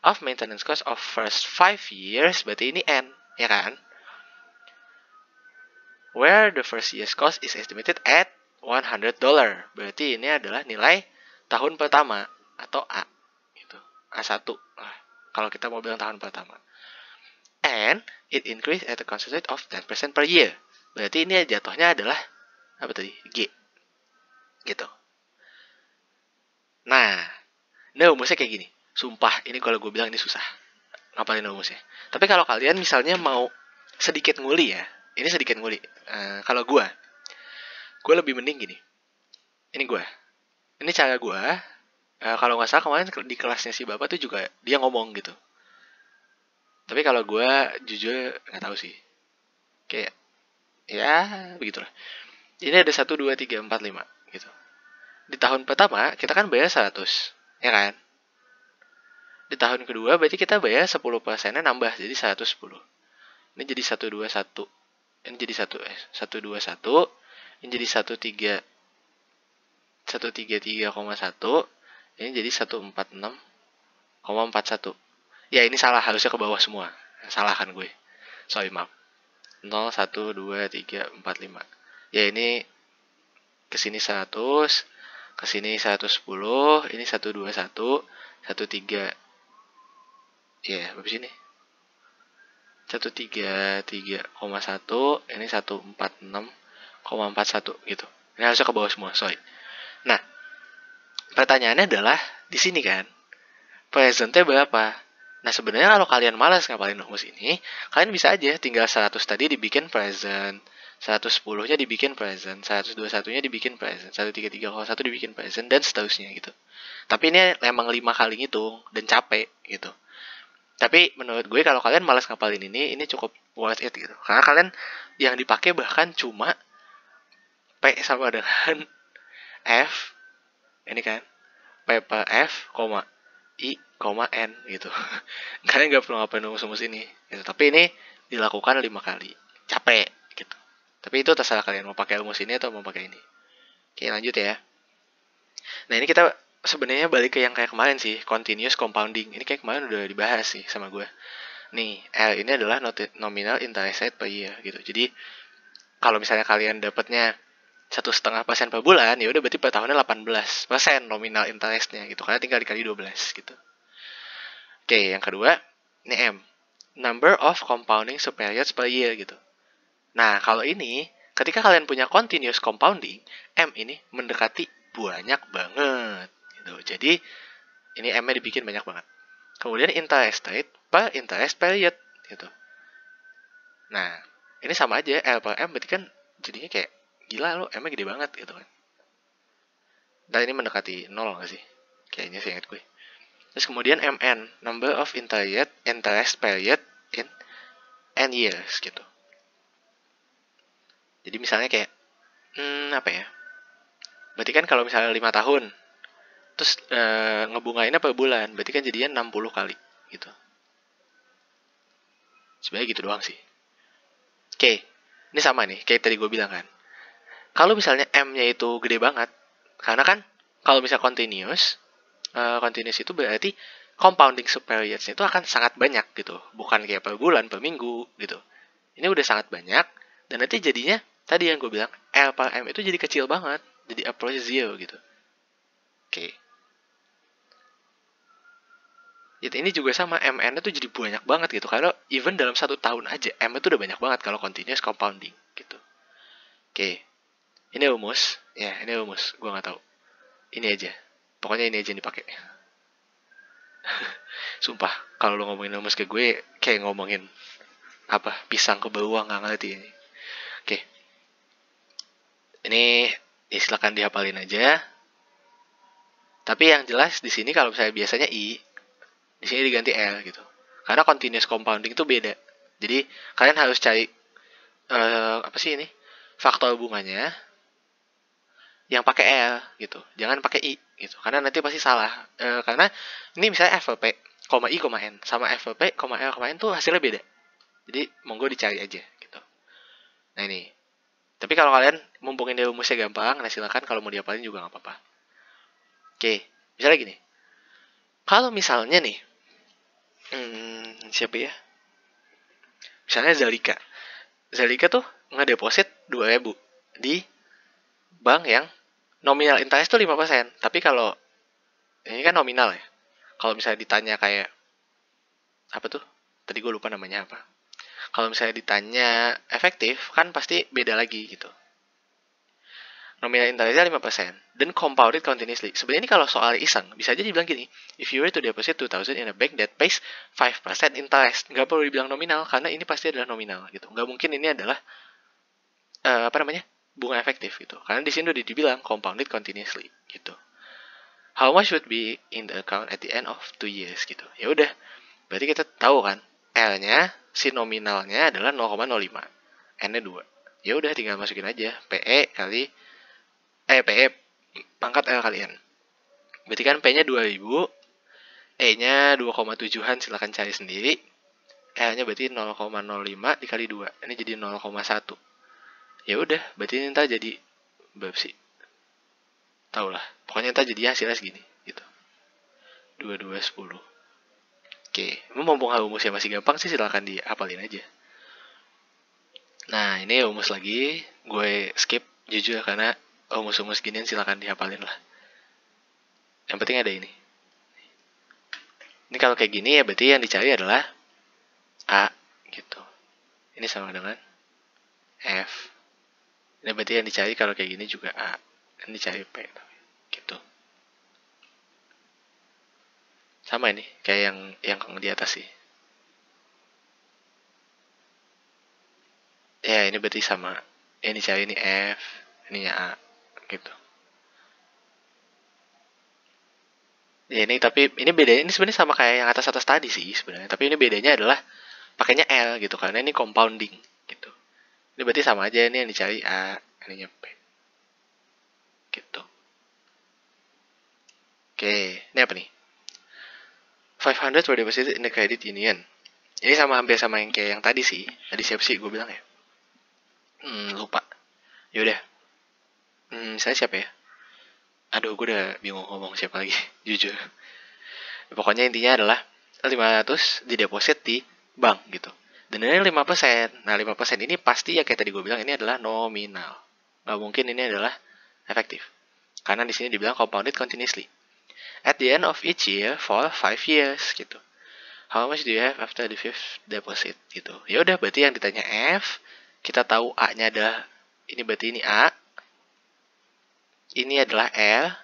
Of maintenance cost of first 5 years, berarti ini N, ya kan? Where the first year's cost is estimated at $100, berarti ini adalah nilai tahun pertama, atau A, gitu. A1, kalau kita mau bilang tahun pertama. And it increase at a constant rate of 10% per year. Berarti ini jatuhnya adalah apa tadi? G. Gitu. Nah, rumusnya kayak gini. Sumpah, ini kalau gue bilang ini susah ngapalin rumusnya. Tapi kalau kalian misalnya mau sedikit nguli ya, ini sedikit nguli. Kalau gue lebih mending gini. Ini cara gue. Kalau nggak salah kemarin di kelasnya si bapak tuh juga dia ngomong gitu. Tapi kalau gue jujur nggak tahu sih. Kayak ya begitulah. Ini ada 1, 2, 3, 4, 5 gitu. Di tahun pertama kita kan bayar 100, ya kan? Di tahun kedua berarti kita bayar 10%-nya nambah jadi 110. Ini jadi 121. Ini jadi 121. Ini jadi 133,1. Ini jadi 146,41. Ya ini salah, harusnya ke bawah semua. Salah kan gue. Sorry, maaf. 0, 1, 2, 3, 4, 5. Ya ini kesini 100, kesini 110, ini 121, 13. Ya, berapa sini? 133,1, ini 146,41 gitu. Ini harusnya ke bawah semua, sorry. Nah, pertanyaannya adalah di sini kan, presentnya berapa? Nah, sebenarnya kalau kalian malas ngapalin rumus ini, kalian bisa aja tinggal 100 tadi dibikin present, 110-nya dibikin present, 121-nya dibikin present, 133,1 dibikin present, dan seterusnya gitu. Tapi ini emang 5 kali ngitung, dan capek gitu. Tapi menurut gue kalau kalian malas ngapalin ini cukup worth it gitu. Karena kalian yang dipakai bahkan cuma P sama dengan F, ini kan, P per F, I, N gitu. Kalian nggak perlu ngapain rumus-rumus ini gitu. Tapi ini dilakukan 5 kali. Capek gitu. Tapi itu terserah kalian mau pakai rumus ini atau mau pakai ini. Oke, lanjut ya. Nah, ini kita sebenarnya balik ke yang kayak kemarin sih, continuous compounding. Ini kayak kemarin udah dibahas sih sama gue. Nih, L ini adalah nominal interest rate per year gitu. Jadi kalau misalnya kalian dapatnya 1,5% per bulan, ya udah berarti per tahunnya 18% nominal interestnya gitu. Karena tinggal dikali 12 gitu. Oke, yang kedua, ini M. Number of compounding periods per year gitu. Nah, kalau ini, ketika kalian punya continuous compounding, M ini mendekati banyak banget. Gitu. Jadi, ini M-nya dibikin banyak banget. Kemudian interest rate per interest period. Gitu. Nah, ini sama aja, L per M berarti kan jadinya kayak, gila lo, M-nya gede banget gitu kan. Dan ini mendekati 0 gak sih? Kayaknya sih ingat gue. Terus kemudian MN, number of interest period in N years gitu. Jadi misalnya kayak, apa ya? Berarti kan kalau misalnya 5 tahun, terus ngebungainnya per bulan, berarti kan jadinya 60 kali gitu. Sebenarnya gitu doang sih. Oke, ini sama nih, kayak tadi gue bilang kan. Kalau misalnya M-nya itu gede banget, karena kan kalau misalnya continuous itu berarti compounding periods itu akan sangat banyak gitu. Bukan kayak per bulan, per minggu gitu. Ini udah sangat banyak, dan nanti jadinya, tadi yang gue bilang, L per M itu jadi kecil banget. Jadi approach zero gitu. Oke. Jadi ini juga sama, MN itu jadi banyak banget gitu. Karena even dalam 1 tahun aja, M itu udah banyak banget kalau continuous compounding gitu. Oke. Ini rumus. Ya, ini rumus. Gue gak tahu. Ini aja. Pokoknya ini aja yang dipakai. Sumpah, kalau lo ngomongin rumus ke gue, kayak ngomongin apa, pisang ke bawah, gak ngerti ini. Oke. Ini silakan dihafalin aja. Tapi yang jelas di sini kalau misalnya biasanya I, di sini diganti L gitu. Karena continuous compounding itu beda. Jadi kalian harus cari apa sih ini? Faktor bunganya yang pakai L gitu. Jangan pakai I gitu. Karena nanti pasti salah. Karena ini misalnya F per P. koma I, koma N. Sama FLP, koma L, koma N tuh hasilnya beda. Jadi monggo dicari aja gitu. Nah ini. Tapi kalau kalian mumpung ini rumusnya gampang, nah silakan kalau mau dihafalin juga nggak apa-apa. Oke, misalnya gini. Kalau misalnya nih, siapa ya? Misalnya Zalika. Zalika tuh ngedeposit 2.000 di bank yang nominal interest tuh 5%. Tapi kalau ini kan nominal ya. Kalau misalnya ditanya kayak apa tuh? Tadi gue lupa namanya apa. Kalau misalnya ditanya efektif kan pasti beda lagi gitu. Nominal interestnya 5% dan compounded continuously. Sebenarnya ini kalau soal iseng bisa aja dibilang gini, if you were to deposit 2,000 in a bank that pays 5% interest, nggak perlu dibilang nominal karena ini pasti adalah nominal gitu. Nggak mungkin ini adalah apa namanya, bunga efektif gitu. Karena di sini udah dibilang compounded continuously gitu. How much would be in the account at the end of 2 years gitu. Ya udah, berarti kita tahu kan L-nya si nominalnya adalah 0,05, N-nya 2. Ya udah tinggal masukin aja PE kali PE pangkat L kali N. Berarti kan P-nya 2000, E-nya 2,7-an, silakan cari sendiri. L-nya berarti 0,05 dikali 2. Ini jadi 0,1. Ya udah, berarti ini ntar jadi berapa sih? Tau lah. Pokoknya ntar jadi hasilnya segini gitu. 2210. Oke, mumpung rumusnya masih gampang sih silakan dihafalin aja. Nah, ini rumus lagi. Gue skip jujur karena rumus-rumus ginian silakan dihafalin lah. Yang penting ada ini. Ini kalau kayak gini ya berarti yang dicari adalah A gitu. Ini sama dengan F. Ini berarti yang dicari kalau kayak gini juga A. Ini dicari P gitu. Sama ini kayak yang di atas sih. Ya ini berarti sama. Ini dicari ini F, ininya A gitu. Ya ini tapi ini bedanya ini sebenarnya sama kayak yang atas-atas tadi sih sebenarnya. Tapi ini bedanya adalah pakainya L gitu karena ini compounding gitu. Ini berarti sama aja, ini yang dicari A, ininya P. Gitu. Oke, ini apa nih? 500 were deposited in the credit union. Ini sama hampir sama yang kayak yang tadi sih. Tadi siapa sih gue bilang ya? Lupa. Yaudah. Saya siapa ya? Aduh, gue udah bingung ngomong siapa lagi. Jujur. Pokoknya intinya adalah 500 dideposit di bank gitu. Dan ini 5%. Nah, 5% ini pasti ya kayak tadi gue bilang ini adalah nominal. Nggak mungkin ini adalah efektif. Karena di sini dibilang compounded continuously. At the end of each year for 5 years gitu. How much do you have after the fifth deposit gitu. Ya udah berarti yang ditanya F, kita tahu A-nya adalah ini berarti ini A. Ini adalah L.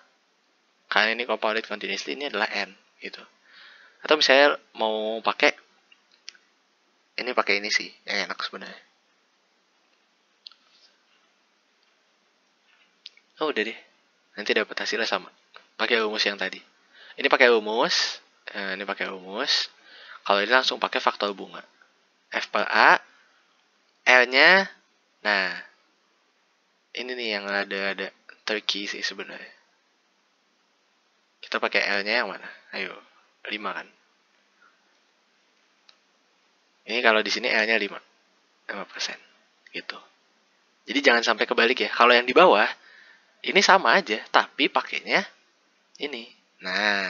Karena ini compounded continuously, ini adalah N gitu. Atau misalnya mau pakai ini sih yang enak sebenarnya. Oh udah deh, nanti dapat hasilnya sama. Pakai rumus yang tadi. Ini pakai rumus, ini pakai rumus. Kalau ini langsung pakai faktor bunga. F per A, L-nya, nah ini nih yang ada tricky sih sebenarnya. Kita pakai L-nya yang mana? Ayo, 5 kan. Ini kalau di sini L-nya 5%. Gitu. Jadi jangan sampai kebalik ya. Kalau yang di bawah ini sama aja, tapi pakainya ini. Nah,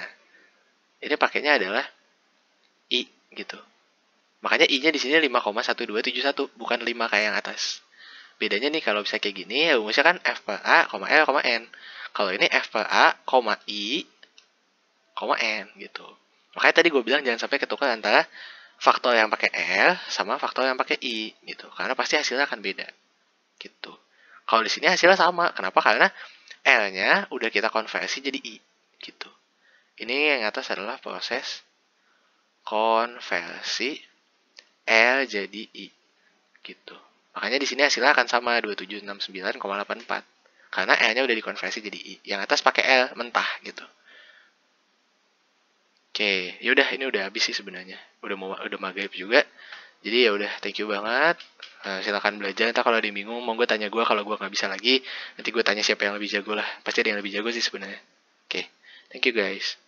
ini pakainya adalah I gitu. Makanya I-nya di sini 5,1271 bukan 5 kayak yang atas. Bedanya nih kalau bisa kayak gini, ya rumusnya kan F per A, L, N. Kalau ini F per A, I, N gitu. Makanya tadi gue bilang jangan sampai ketukar antara faktor yang pakai L sama faktor yang pakai I gitu. Karena pasti hasilnya akan beda. Gitu. Kalau di sini hasilnya sama. Kenapa? Karena L-nya udah kita konversi jadi I gitu. Ini yang atas adalah proses konversi L jadi I gitu. Makanya di sini hasilnya akan sama 2769,84 karena L-nya udah dikonversi jadi I. Yang atas pakai L mentah gitu. Oke, yaudah ini udah habis sih sebenarnya. Udah maghrib juga. Jadi ya udah, thank you banget. Silakan belajar. Ntar kalau ada yang bingung, mau gue tanya gue. Kalau gue nggak bisa lagi, nanti gue tanya siapa yang lebih jago lah. Pasti ada yang lebih jago sih sebenarnya. Oke, thank you guys.